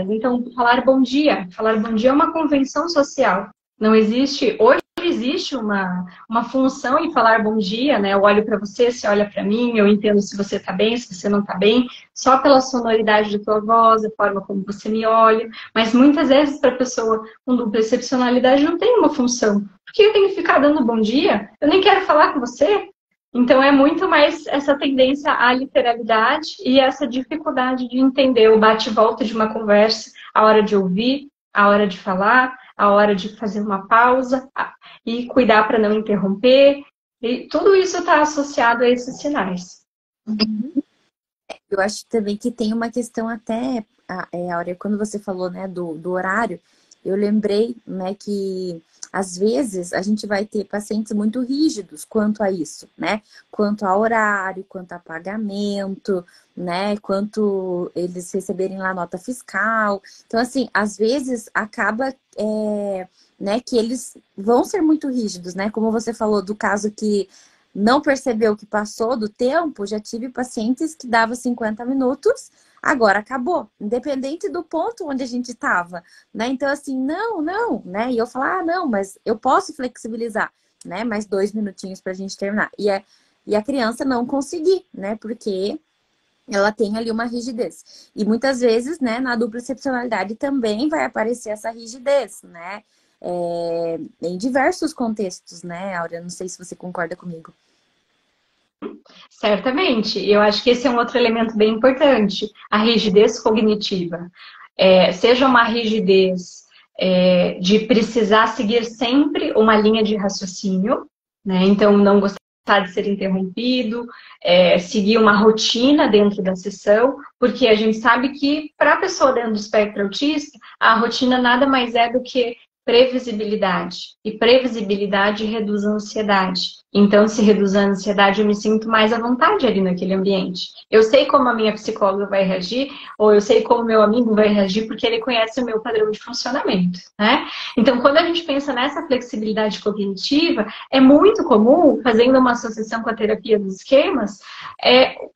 Então, falar bom dia é uma convenção social. Não existe, hoje existe uma função em falar bom dia, né? Eu olho para você, você olha para mim, eu entendo se você está bem, se você não está bem, só pela sonoridade da tua voz, a forma como você me olha. Mas muitas vezes, para a pessoa com dupla excepcionalidade, não tem uma função. Por que eu tenho que ficar dando bom dia? Eu nem quero falar com você. Então, é muito mais essa tendência à literalidade e essa dificuldade de entender o bate-volta de uma conversa, a hora de ouvir, a hora de falar, a hora de fazer uma pausa e cuidar para não interromper. E tudo isso está associado a esses sinais. Uhum. Eu acho também que tem uma questão até, Áurea, quando você falou, né, do horário, eu lembrei, né, que às vezes a gente vai ter pacientes muito rígidos quanto a isso, né? Quanto a horário, quanto a pagamento, né? Quanto eles receberem lá nota fiscal. Então, assim, às vezes acaba, né, que eles vão ser muito rígidos, né? Como você falou do caso que não percebeu que passou do tempo, já tive pacientes que davam 50 minutos, agora acabou, independente do ponto onde a gente estava, né? Então, assim, não, né? E eu falar, não, mas eu posso flexibilizar, né? Mais 2 minutinhos para a gente terminar. E a criança não conseguir, né? Porque ela tem ali uma rigidez. E muitas vezes, né, na dupla excepcionalidade também vai aparecer essa rigidez, né? Em diversos contextos, né, Áurea? Não sei se você concorda comigo. Certamente. Eu acho que esse é um outro elemento bem importante. A rigidez cognitiva. Seja uma rigidez de precisar seguir sempre uma linha de raciocínio, né? Então, não gostar de ser interrompido, seguir uma rotina dentro da sessão, porque a gente sabe que para a pessoa dentro do espectro autista, a rotina nada mais é do que previsibilidade. E previsibilidade reduz a ansiedade. Então, se reduz a ansiedade, eu me sinto mais à vontade ali naquele ambiente. Eu sei como a minha psicóloga vai reagir, ou eu sei como o meu amigo vai reagir, porque ele conhece o meu padrão de funcionamento, né? Então, quando a gente pensa nessa flexibilidade cognitiva, é muito comum, fazendo uma associação com a terapia dos esquemas,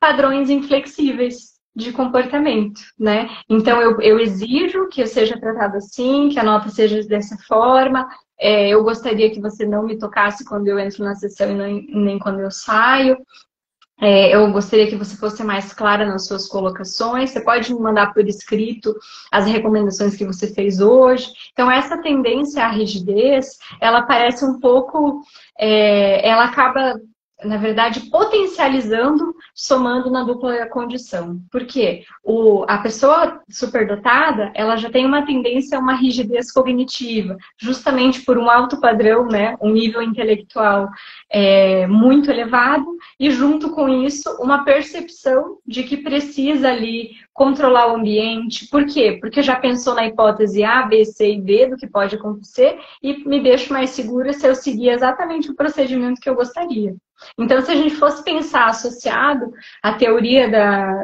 padrões inflexíveis de comportamento, né? Então, eu exijo que eu seja tratado assim, que a nota seja dessa forma, eu gostaria que você não me tocasse quando eu entro na sessão e nem quando eu saio, eu gostaria que você fosse mais clara nas suas colocações, você pode me mandar por escrito as recomendações que você fez hoje. Então, essa tendência à rigidez, ela parece um pouco, ela acaba, na verdade, potencializando, somando na dupla condição. Por quê? A pessoa superdotada, ela já tem uma tendência a uma rigidez cognitiva, justamente por um alto padrão, né? Um nível intelectual muito elevado, e junto com isso, uma percepção de que precisa ali controlar o ambiente. Por quê? Porque já pensou na hipótese A, B, C e D do que pode acontecer, e me deixo mais segura se eu seguir exatamente o procedimento que eu gostaria. Então, se a gente fosse pensar associado à teoria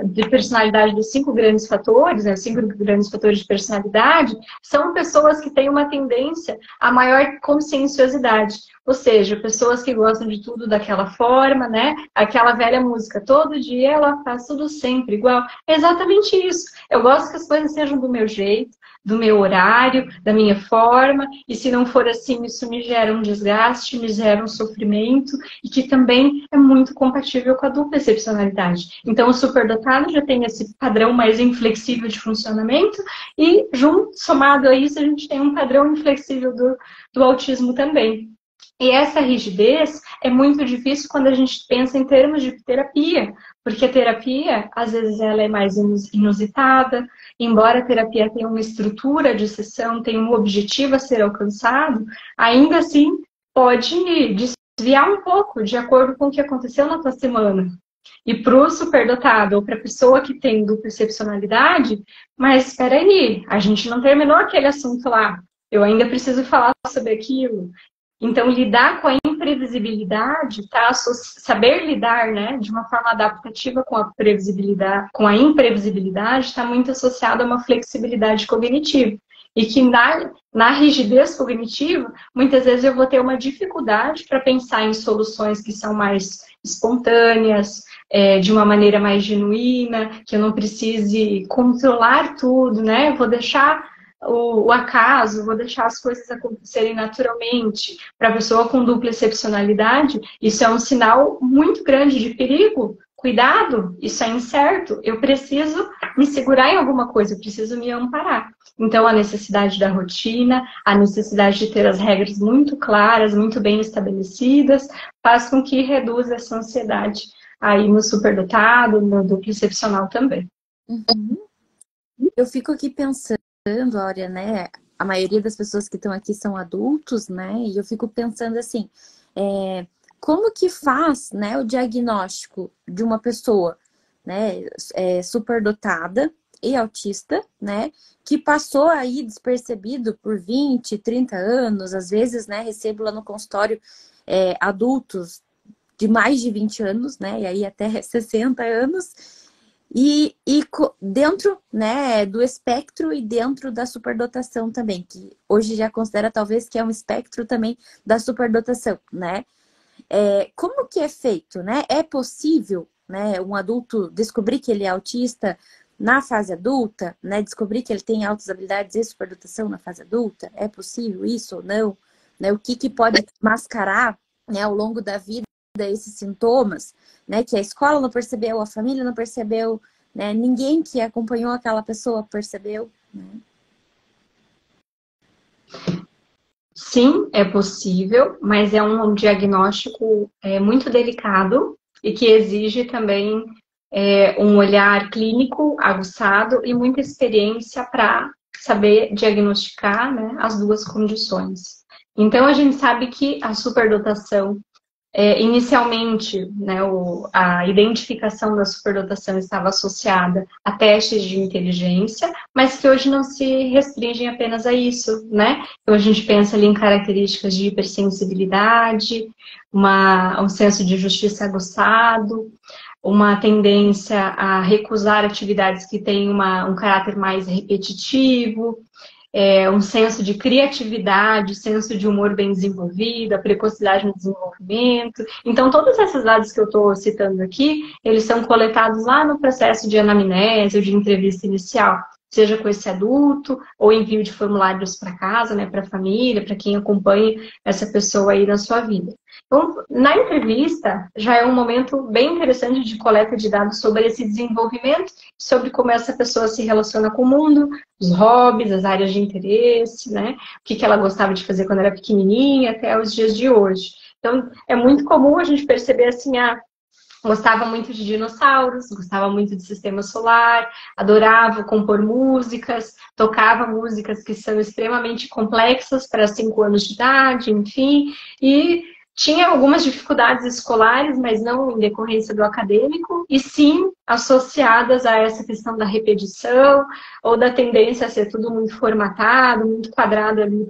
de personalidade dos 5 grandes fatores, né, 5 grandes fatores de personalidade, são pessoas que têm uma tendência a maior conscienciosidade. Ou seja, pessoas que gostam de tudo daquela forma, né? Aquela velha música, todo dia ela faz tudo sempre igual. É exatamente isso. Eu gosto que as coisas sejam do meu jeito, do meu horário, da minha forma, e se não for assim, isso me gera um desgaste, me gera um sofrimento, e que também é muito compatível com a dupla excepcionalidade. Então, o superdotado já tem esse padrão mais inflexível de funcionamento, e somado a isso, a gente tem um padrão inflexível do autismo também. E essa rigidez é muito difícil quando a gente pensa em termos de terapia, porque a terapia, às vezes, ela é mais inusitada, embora a terapia tenha uma estrutura de sessão, tenha um objetivo a ser alcançado, ainda assim pode desviar um pouco de acordo com o que aconteceu na tua semana. E para o superdotado, ou para a pessoa que tem dupla excepcionalidade, mas espera aí, a gente não terminou aquele assunto lá, eu ainda preciso falar sobre aquilo. Então, lidar com a imprevisibilidade, saber lidar, né, de uma forma adaptativa com a previsibilidade, com a imprevisibilidade, está muito associado a uma flexibilidade cognitiva. E que na rigidez cognitiva, muitas vezes eu vou ter uma dificuldade para pensar em soluções que são mais espontâneas, de uma maneira mais genuína, que eu não precise controlar tudo, né? Vou deixar o acaso, vou deixar as coisas acontecerem naturalmente. Para a pessoa com dupla excepcionalidade, isso é um sinal muito grande de perigo. Cuidado, isso é incerto. Eu preciso me segurar em alguma coisa, eu preciso me amparar. Então, a necessidade da rotina, a necessidade de ter as regras muito claras, muito bem estabelecidas, faz com que reduza essa ansiedade aí no superdotado, no duplo excepcional também. Uhum. Eu fico aqui pensando, olha, né? A maioria das pessoas que estão aqui são adultos, né? E eu fico pensando assim, como que faz, né, o diagnóstico de uma pessoa, né, superdotada e autista, né, que passou aí despercebido por 20, 30 anos, às vezes, né, recebo lá no consultório adultos de mais de 20 anos, né, e aí até 60 anos, e dentro, né, do espectro e dentro da superdotação também, que hoje já considera talvez que é um espectro também da superdotação, né? Como que é feito, né? É possível, né, um adulto descobrir que ele é autista na fase adulta, né? Descobrir que ele tem altas habilidades e superdotação na fase adulta? É possível isso ou não? Né? O que pode mascarar, né, ao longo da vida esses sintomas, né? Que a escola não percebeu, a família não percebeu, né? Ninguém que acompanhou aquela pessoa percebeu, né? Sim, é possível, mas é um diagnóstico muito delicado e que exige também um olhar clínico aguçado e muita experiência para saber diagnosticar, né, as duas condições. Então, a gente sabe que a superdotação, inicialmente, né, a identificação da superdotação estava associada a testes de inteligência, mas que hoje não se restringem apenas a isso, né? Então a gente pensa ali em características de hipersensibilidade, um senso de justiça aguçado, uma tendência a recusar atividades que têm um caráter mais repetitivo, um senso de criatividade, senso de humor bem desenvolvido, a precocidade no desenvolvimento. Então, todos esses dados que eu estou citando aqui, eles são coletados lá no processo de anamnese ou de entrevista inicial, seja com esse adulto, ou envio de formulários para casa, né, para a família, para quem acompanha essa pessoa aí na sua vida. Então, na entrevista, já é um momento bem interessante de coleta de dados sobre esse desenvolvimento, sobre como essa pessoa se relaciona com o mundo, os hobbies, as áreas de interesse, né? O que ela gostava de fazer quando era pequenininha, até os dias de hoje. Então, é muito comum a gente perceber assim, gostava muito de dinossauros, gostava muito de sistema solar, adorava compor músicas, tocava músicas que são extremamente complexas para 5 anos de idade, enfim, e tinha algumas dificuldades escolares, mas não em decorrência do acadêmico, e sim associadas a essa questão da repetição ou da tendência a ser tudo muito formatado, muito quadrado ali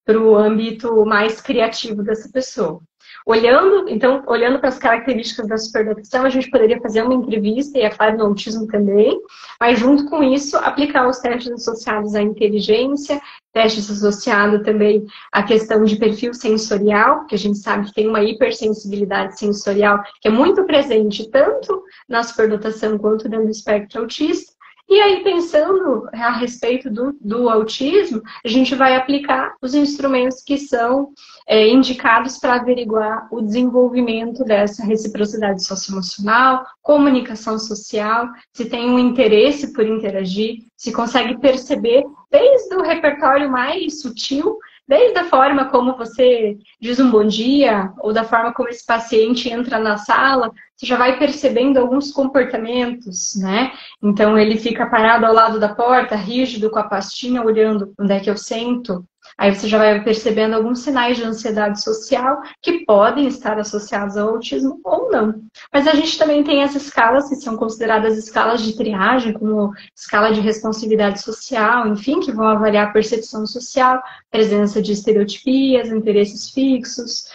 para o âmbito mais criativo dessa pessoa. Olhando para as características da superdotação, a gente poderia fazer uma entrevista, e é claro, no autismo também, mas junto com isso, aplicar os testes associados à inteligência, testes associados também à questão de perfil sensorial, que a gente sabe que tem uma hipersensibilidade sensorial que é muito presente tanto na superdotação quanto dentro do espectro autista. E aí, pensando a respeito do autismo, a gente vai aplicar os instrumentos que são indicados para averiguar o desenvolvimento dessa reciprocidade socioemocional, comunicação social, se tem um interesse por interagir, se consegue perceber desde o repertório mais sutil, desde a forma como você diz um bom dia, ou da forma como esse paciente entra na sala, você já vai percebendo alguns comportamentos, né? Então, ele fica parado ao lado da porta, rígido, com a pastinha, olhando onde é que eu sento. Aí você já vai percebendo alguns sinais de ansiedade social que podem estar associados ao autismo ou não. Mas a gente também tem as escalas que são consideradas escalas de triagem, como escala de responsividade social, enfim, que vão avaliar a percepção social, presença de estereotipias, interesses fixos.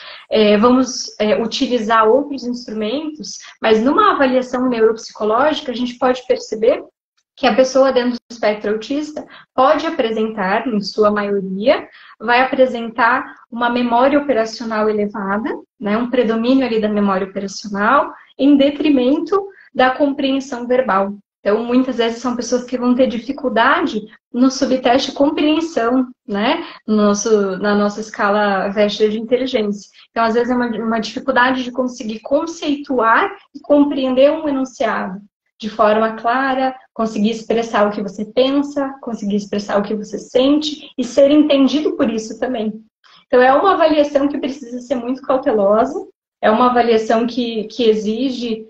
Vamos utilizar outros instrumentos, mas numa avaliação neuropsicológica a gente pode perceber que a pessoa dentro do espectro autista pode apresentar, em sua maioria, vai apresentar uma memória operacional elevada, né, um predomínio ali da memória operacional, em detrimento da compreensão verbal. Então, muitas vezes são pessoas que vão ter dificuldade no subteste compreensão, né, na nossa escala Wechsler de inteligência. Então, às vezes é uma dificuldade de conseguir conceituar e compreender um enunciado de forma clara, conseguir expressar o que você pensa, conseguir expressar o que você sente e ser entendido por isso também. Então, é uma avaliação que precisa ser muito cautelosa, é uma avaliação que exige,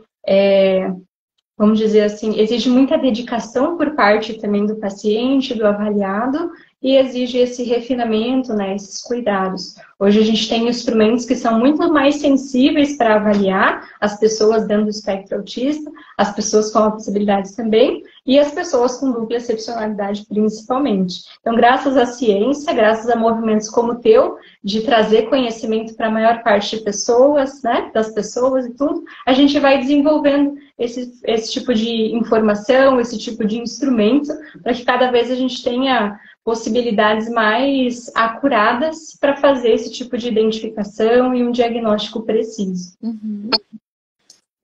vamos dizer assim, exige muita dedicação por parte também do paciente, do avaliado, e exige esse refinamento, né, esses cuidados. Hoje a gente tem instrumentos que são muito mais sensíveis para avaliar as pessoas dentro do espectro autista, as pessoas com possibilidades também, e as pessoas com dupla excepcionalidade principalmente. Então, graças à ciência, graças a movimentos como o teu, de trazer conhecimento para a maior parte de pessoas, né, das pessoas e tudo, a gente vai desenvolvendo esse tipo de informação, esse tipo de instrumento, para que cada vez a gente tenha possibilidades mais acuradas para fazer esse tipo de identificação e um diagnóstico preciso. Uhum.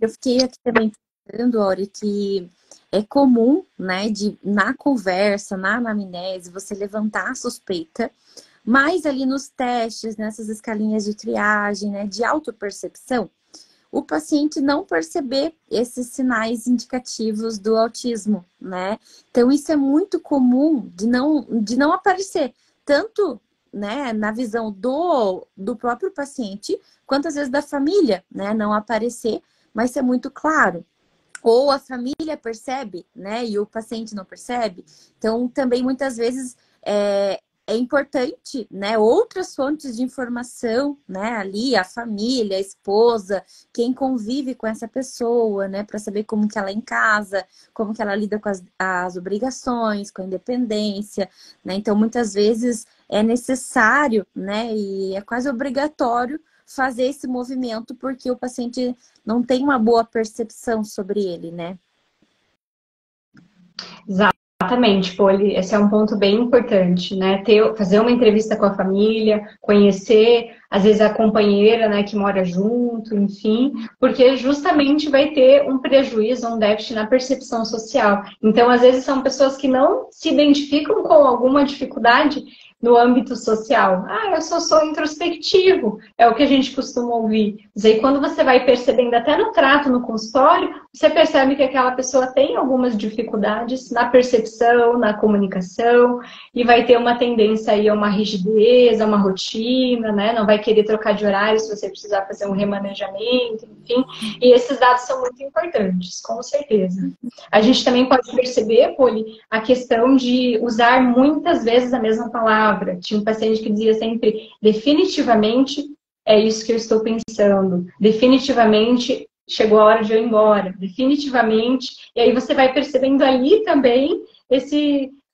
Eu fiquei aqui também pensando, Ori, que é comum, né, na conversa, na anamnese, você levantar a suspeita, mas ali nos testes, nessas escalinhas de triagem, né, de autopercepção, o paciente não perceber esses sinais indicativos do autismo, né? Então, isso é muito comum de não aparecer, tanto, né, na visão do próprio paciente, quanto às vezes da família, né, não aparecer, mas ser muito claro. Ou a família percebe, né, e o paciente não percebe. Então, também, muitas vezes, é importante, né, outras fontes de informação, né, ali, a família, a esposa, quem convive com essa pessoa, né, para saber como que ela é em casa, como que ela lida com as obrigações, com a independência, né, então muitas vezes é necessário, né, e é quase obrigatório fazer esse movimento porque o paciente não tem uma boa percepção sobre ele, né. Exatamente, Poli, esse é um ponto bem importante, né? Fazer uma entrevista com a família, conhecer, às vezes, a companheira, né, que mora junto, enfim, porque justamente vai ter um prejuízo, um déficit na percepção social. Então, às vezes, são pessoas que não se identificam com alguma dificuldade no âmbito social. Ah, eu só sou introspectivo, é o que a gente costuma ouvir. Mas aí, quando você vai percebendo, até no trato, no consultório, você percebe que aquela pessoa tem algumas dificuldades na percepção, na comunicação, e vai ter uma tendência aí a uma rigidez, a uma rotina, né? Não vai querer trocar de horário se você precisar fazer um remanejamento, enfim. E esses dados são muito importantes, com certeza. A gente também pode perceber, Poli, a questão de usar muitas vezes a mesma palavra. Tinha um paciente que dizia sempre, definitivamente é isso que eu estou pensando. Definitivamente chegou a hora de eu ir embora. Definitivamente. E aí você vai percebendo ali também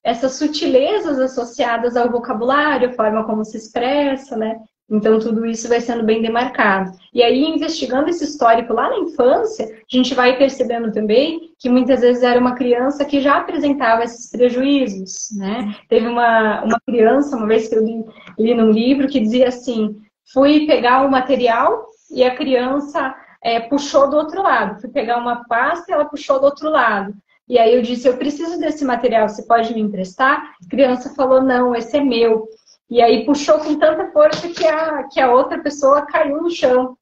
essas sutilezas associadas ao vocabulário, a forma como se expressa, né? Então, tudo isso vai sendo bem demarcado. E aí, investigando esse histórico lá na infância, a gente vai percebendo também que muitas vezes era uma criança que já apresentava esses prejuízos, né? Teve uma criança, uma vez que eu li num livro, que dizia assim, fui pegar o material e a criança puxou do outro lado. Fui pegar uma pasta e ela puxou do outro lado. E aí eu disse, eu preciso desse material, você pode me emprestar? A criança falou, não, esse é meu. E aí puxou com tanta força que a outra pessoa caiu no chão.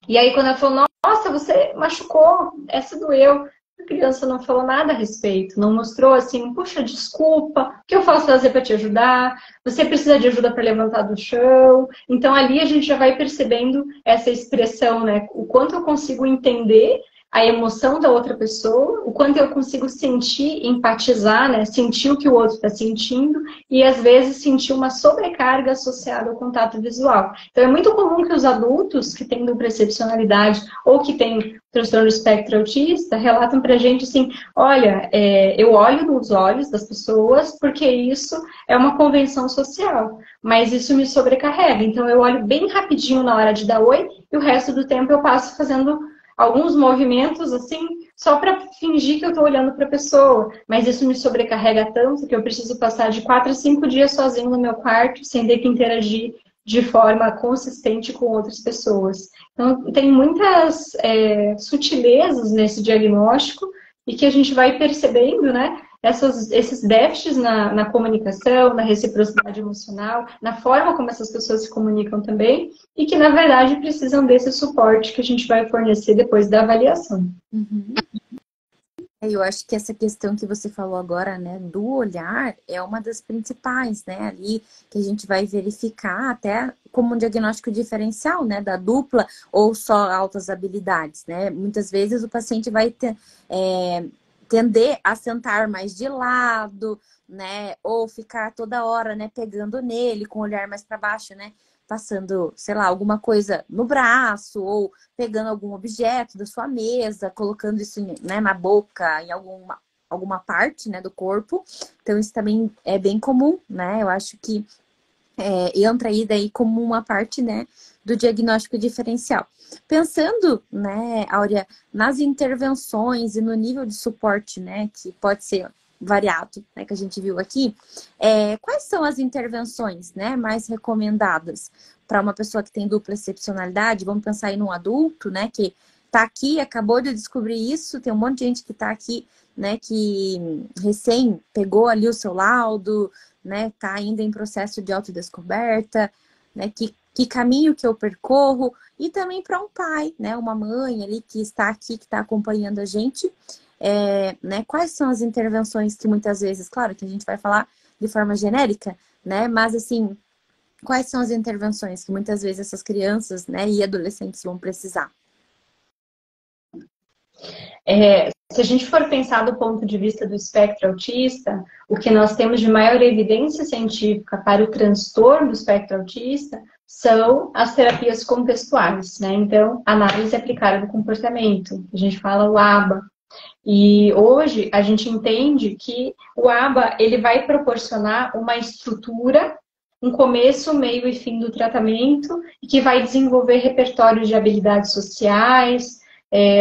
E aí quando ela falou, nossa, você machucou, essa doeu. A criança não falou nada a respeito, não mostrou assim, puxa, desculpa, o que eu posso fazer para te ajudar? Você precisa de ajuda para levantar do chão? Então ali a gente já vai percebendo essa expressão, né? O quanto eu consigo entender a emoção da outra pessoa, o quanto eu consigo sentir, empatizar, né? Sentir o que o outro está sentindo e, às vezes, sentir uma sobrecarga associada ao contato visual. Então, é muito comum que os adultos que têm dupla excepcionalidade ou que têm transtorno do espectro autista relatam pra gente assim, olha, eu olho nos olhos das pessoas porque isso é uma convenção social, mas isso me sobrecarrega. Então, eu olho bem rapidinho na hora de dar oi e o resto do tempo eu passo fazendo alguns movimentos, assim, só para fingir que eu estou olhando para a pessoa. Mas isso me sobrecarrega tanto que eu preciso passar de 4 a 5 dias sozinho no meu quarto, sem ter que interagir de forma consistente com outras pessoas. Então, tem muitas sutilezas nesse diagnóstico e que a gente vai percebendo, né? Esses déficits na comunicação, na reciprocidade emocional, na forma como essas pessoas se comunicam também, e que, na verdade, precisam desse suporte que a gente vai fornecer depois da avaliação. Uhum. Eu acho que essa questão que você falou agora, né, do olhar, é uma das principais, né, ali, que a gente vai verificar até como um diagnóstico diferencial, né, da dupla ou só altas habilidades, né. Muitas vezes o paciente vai tender a sentar mais de lado, né, ou ficar toda hora, né, pegando nele com o olhar mais para baixo, né, passando, sei lá, alguma coisa no braço ou pegando algum objeto da sua mesa, colocando isso, né, na boca, em alguma parte, né, do corpo. Então, isso também é bem comum, né? Eu acho que entra aí daí como uma parte, né, do diagnóstico diferencial. Pensando, né, Áurea, nas intervenções e no nível de suporte, né, que pode ser variado, né, que a gente viu aqui, quais são as intervenções, né, mais recomendadas para uma pessoa que tem dupla excepcionalidade? Vamos pensar aí num adulto, né, que está aqui, acabou de descobrir isso, tem um monte de gente que está aqui, né, que recém pegou ali o seu laudo, né, tá ainda em processo de autodescoberta, né, que caminho que eu percorro, e também para um pai, né, uma mãe ali que está aqui, que está acompanhando a gente, né, quais são as intervenções que muitas vezes, claro que a gente vai falar de forma genérica, né, mas assim, quais são as intervenções que muitas vezes essas crianças, né, e adolescentes vão precisar? Se a gente for pensar do ponto de vista do espectro autista, o que nós temos de maior evidência científica para o transtorno do espectro autista são as terapias contextuais, né? Então, análise aplicada do comportamento, a gente fala o ABA. E hoje a gente entende que o ABA ele vai proporcionar uma estrutura, um começo, meio e fim do tratamento, e que vai desenvolver repertórios de habilidades sociais,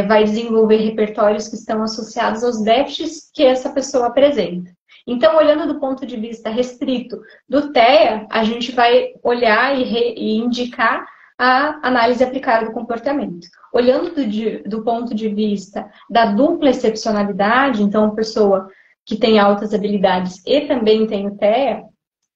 vai desenvolver repertórios que estão associados aos déficits que essa pessoa apresenta. Então, olhando do ponto de vista restrito do TEA, a gente vai olhar e indicar a análise aplicada do comportamento. Olhando do ponto de vista da dupla excepcionalidade, então, uma pessoa que tem altas habilidades e também tem o TEA,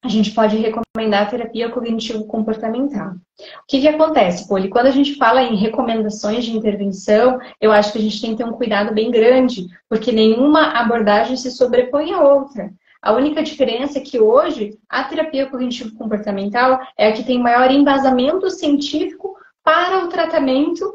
a gente pode recomendar a terapia cognitivo-comportamental. O que acontece, Poli? Quando a gente fala em recomendações de intervenção, eu acho que a gente tem que ter um cuidado bem grande, porque nenhuma abordagem se sobrepõe à outra. A única diferença é que hoje a terapia cognitivo-comportamental é a que tem maior embasamento científico para o tratamento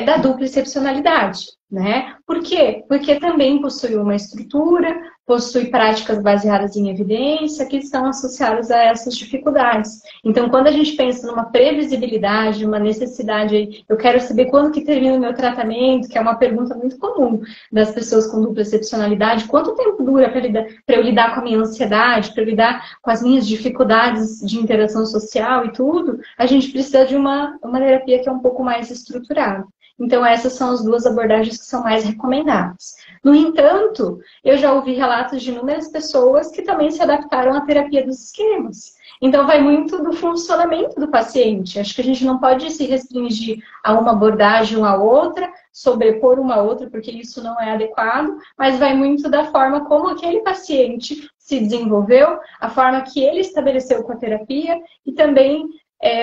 da dupla excepcionalidade. né? Por quê? Porque também possui uma estrutura, possui práticas baseadas em evidência que estão associadas a essas dificuldades. Então, quando a gente pensa numa previsibilidade, uma necessidade, eu quero saber quando que termina o meu tratamento, que é uma pergunta muito comum das pessoas com dupla excepcionalidade, quanto tempo dura para eu lidar com a minha ansiedade, para eu lidar com as minhas dificuldades de interação social e tudo, a gente precisa de uma terapia que é um pouco mais estruturada. Então, essas são as duas abordagens que são mais recomendadas. No entanto, eu já ouvi relatos de inúmeras pessoas que também se adaptaram à terapia dos esquemas. Então, vai muito do funcionamento do paciente. Acho que a gente não pode se restringir a uma abordagem ou a outra, sobrepor uma a outra, porque isso não é adequado, mas vai muito da forma como aquele paciente se desenvolveu, a forma que ele estabeleceu com a terapia e também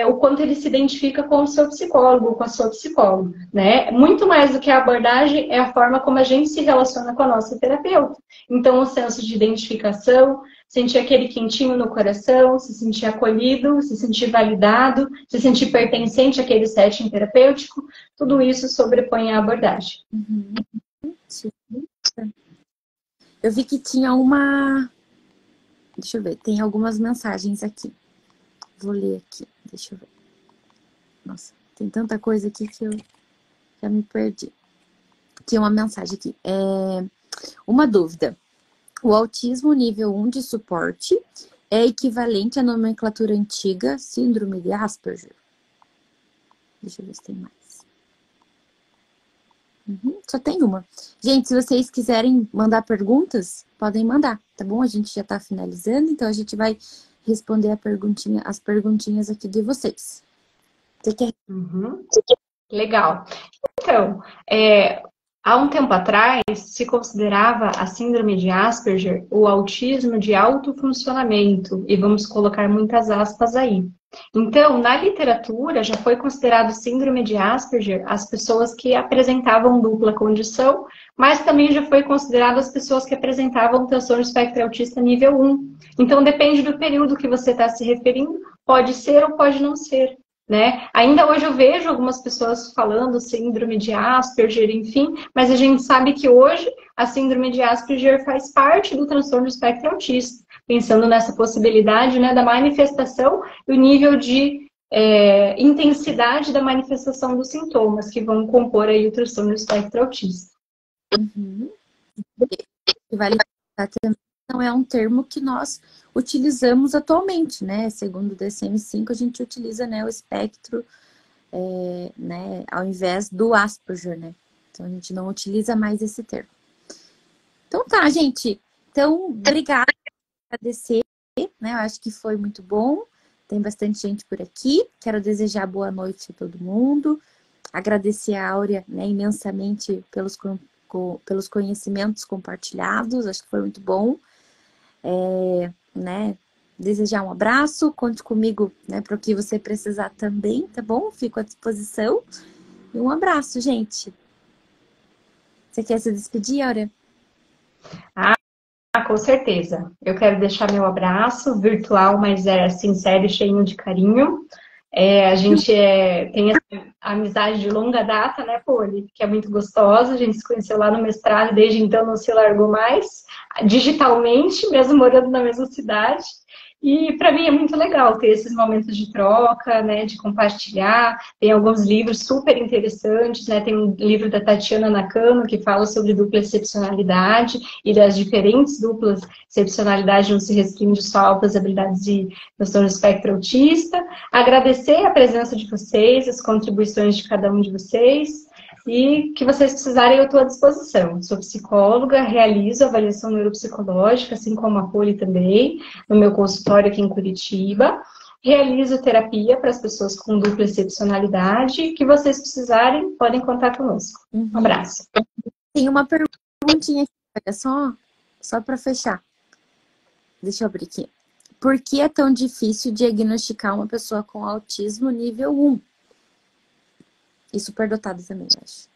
o quanto ele se identifica com o seu psicólogo, com a sua psicóloga, né? Muito mais do que a abordagem é a forma como a gente se relaciona com a nossa terapeuta. Então, o senso de identificação, sentir aquele quentinho no coração, se sentir acolhido, se sentir validado, se sentir pertencente àquele setting terapêutico, tudo isso sobrepõe a abordagem. Uhum. Eu vi que tinha uma... Deixa eu ver, tem algumas mensagens aqui. Vou ler aqui, deixa eu ver. Nossa, tem tanta coisa aqui que eu já me perdi. Tinha uma mensagem aqui. Uma dúvida. O autismo nível 1 de suporte é equivalente à nomenclatura antiga síndrome de Asperger? Deixa eu ver se tem mais. Só tem uma. Gente, se vocês quiserem mandar perguntas, podem mandar, tá bom? A gente já tá finalizando, então a gente vai responder as perguntinhas aqui de vocês. Você quer? Legal. Então, há um tempo atrás, se considerava a síndrome de Asperger o autismo de alto funcionamento, e vamos colocar muitas aspas aí. Então, na literatura, já foi considerado síndrome de Asperger as pessoas que apresentavam dupla condição, mas também já foi considerado as pessoas que apresentavam transtorno espectro autista nível 1. Então, depende do período que você está se referindo, pode ser ou pode não ser. Né? Ainda hoje eu vejo algumas pessoas falando síndrome de Asperger, enfim, mas a gente sabe que hoje a síndrome de Asperger faz parte do transtorno do espectro autista, pensando nessa possibilidade, né, da manifestação e o nível de intensidade da manifestação dos sintomas que vão compor aí o transtorno do espectro autista. Vale também, não é um termo que nós utilizamos atualmente, né? Segundo o DSM-5, a gente utiliza, né, o espectro, né, ao invés do Asperger, né? Então, a gente não utiliza mais esse termo. Então, tá, gente. Então, obrigada por agradecer, né? Eu acho que foi muito bom. Tem bastante gente por aqui. Quero desejar boa noite a todo mundo. Agradecer a Áurea, né, imensamente pelos conhecimentos compartilhados. Acho que foi muito bom. Né, desejar um abraço, conte comigo, né, para o que você precisar também, tá bom? Fico à disposição. E um abraço, gente. Você quer se despedir, Áurea? Com certeza. Eu quero deixar meu abraço virtual, mas sincero e cheio de carinho. A gente tem essa amizade de longa data, né, Poli? Que é muito gostosa. A gente se conheceu lá no mestrado, desde então não se largou mais. Digitalmente, mesmo morando na mesma cidade. E para mim é muito legal ter esses momentos de troca, né, de compartilhar. Tem alguns livros super interessantes, né? Tem um livro da Tatiana Nakano que fala sobre dupla excepcionalidade e das diferentes duplas excepcionalidade não se restringe só a altas habilidades de transtorno do espectro autista. Agradecer a presença de vocês, as contribuições de cada um de vocês. E que vocês precisarem, eu estou à disposição. Sou psicóloga, realizo avaliação neuropsicológica, assim como a Poli também, no meu consultório aqui em Curitiba. Realizo terapia para as pessoas com dupla excepcionalidade. Que vocês precisarem, podem contar conosco. Um abraço. Tem uma perguntinha aqui, só para fechar. Deixa eu abrir aqui. Por que é tão difícil diagnosticar uma pessoa com autismo nível 1? E superdotado também, eu acho.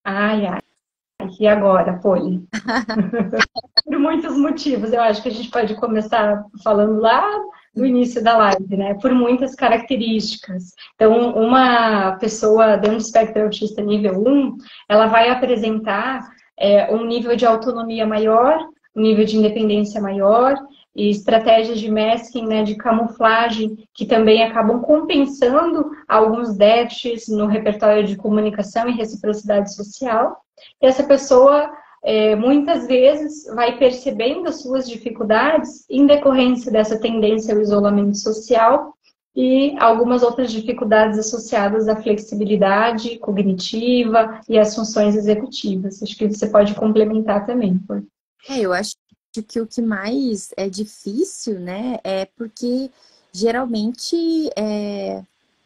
Ai, E agora, Poli? Por muitos motivos. Eu acho que a gente pode começar falando lá no início da live, né? Por muitas características. Então, uma pessoa dentro do espectro autista nível 1, ela vai apresentar um nível de autonomia maior, um nível de independência maior, e estratégias de masking, né, de camuflagem, que também acabam compensando alguns déficits no repertório de comunicação e reciprocidade social. E essa pessoa, muitas vezes, vai percebendo as suas dificuldades em decorrência dessa tendência ao isolamento social e algumas outras dificuldades associadas à flexibilidade cognitiva e às funções executivas. Acho que você pode complementar também. Eu acho que o que mais é difícil, né, é porque geralmente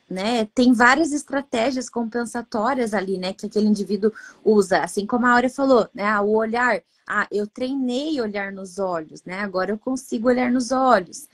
né, tem várias estratégias compensatórias ali, né, que aquele indivíduo usa, assim como a Áurea falou, né, o olhar, eu treinei olhar nos olhos, né, agora eu consigo olhar nos olhos,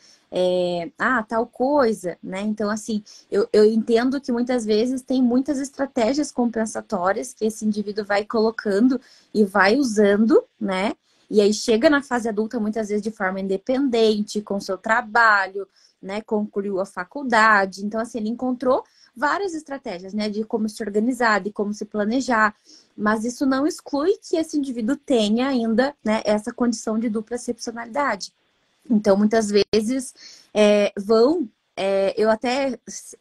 tal coisa, né, então assim, eu entendo que muitas vezes tem muitas estratégias compensatórias que esse indivíduo vai colocando e vai usando, né, e aí chega na fase adulta muitas vezes de forma independente, com seu trabalho, né, concluiu a faculdade. Então, assim, ele encontrou várias estratégias, né, de como se organizar, de como se planejar. Mas isso não exclui que esse indivíduo tenha ainda, né, essa condição de dupla excepcionalidade. Então, muitas vezes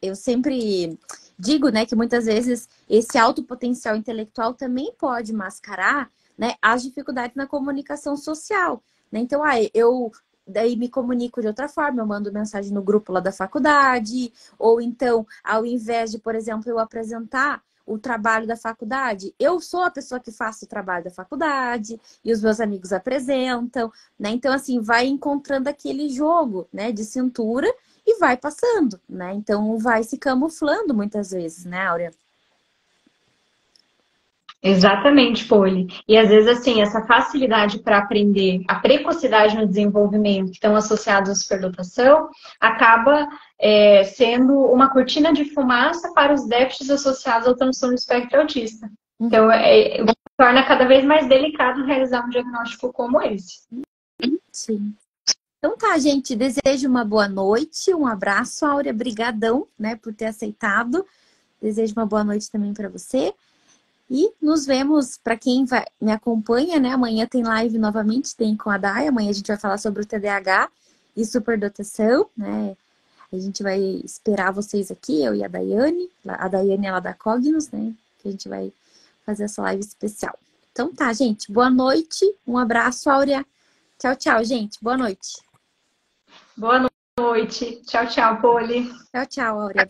eu sempre digo, né, que muitas vezes esse alto potencial intelectual também pode mascarar, né, as dificuldades na comunicação social, né? Então, eu daí me comunico de outra forma, eu mando mensagem no grupo lá da faculdade, ou então, ao invés de, por exemplo, eu apresentar o trabalho da faculdade, eu sou a pessoa que faço o trabalho da faculdade, e os meus amigos apresentam, né? Então, assim, vai encontrando aquele jogo, né, de cintura e vai passando, né? Então, vai se camuflando muitas vezes, né, Áurea? Exatamente, Poli. E às vezes, assim, essa facilidade para aprender, a precocidade no desenvolvimento que estão associados à superdotação, acaba sendo uma cortina de fumaça para os déficits associados ao transtorno do espectro autista. Então, torna cada vez mais delicado realizar um diagnóstico como esse. Sim. Então tá, gente, desejo uma boa noite, um abraço, Áurea, brigadão, né, por ter aceitado. Desejo uma boa noite também para você. E nos vemos, para quem me acompanha, né? Amanhã tem live novamente, tem com a Day. Amanhã a gente vai falar sobre o TDAH e superdotação, né? A gente vai esperar vocês aqui, eu e a Daiane. A Daiane é lá da Cognos, né? Que a gente vai fazer essa live especial. Então tá, gente. Boa noite. Um abraço, Áurea. Tchau, tchau, gente. Boa noite. Boa noite. Tchau, tchau, Poli. Tchau, tchau, Áurea.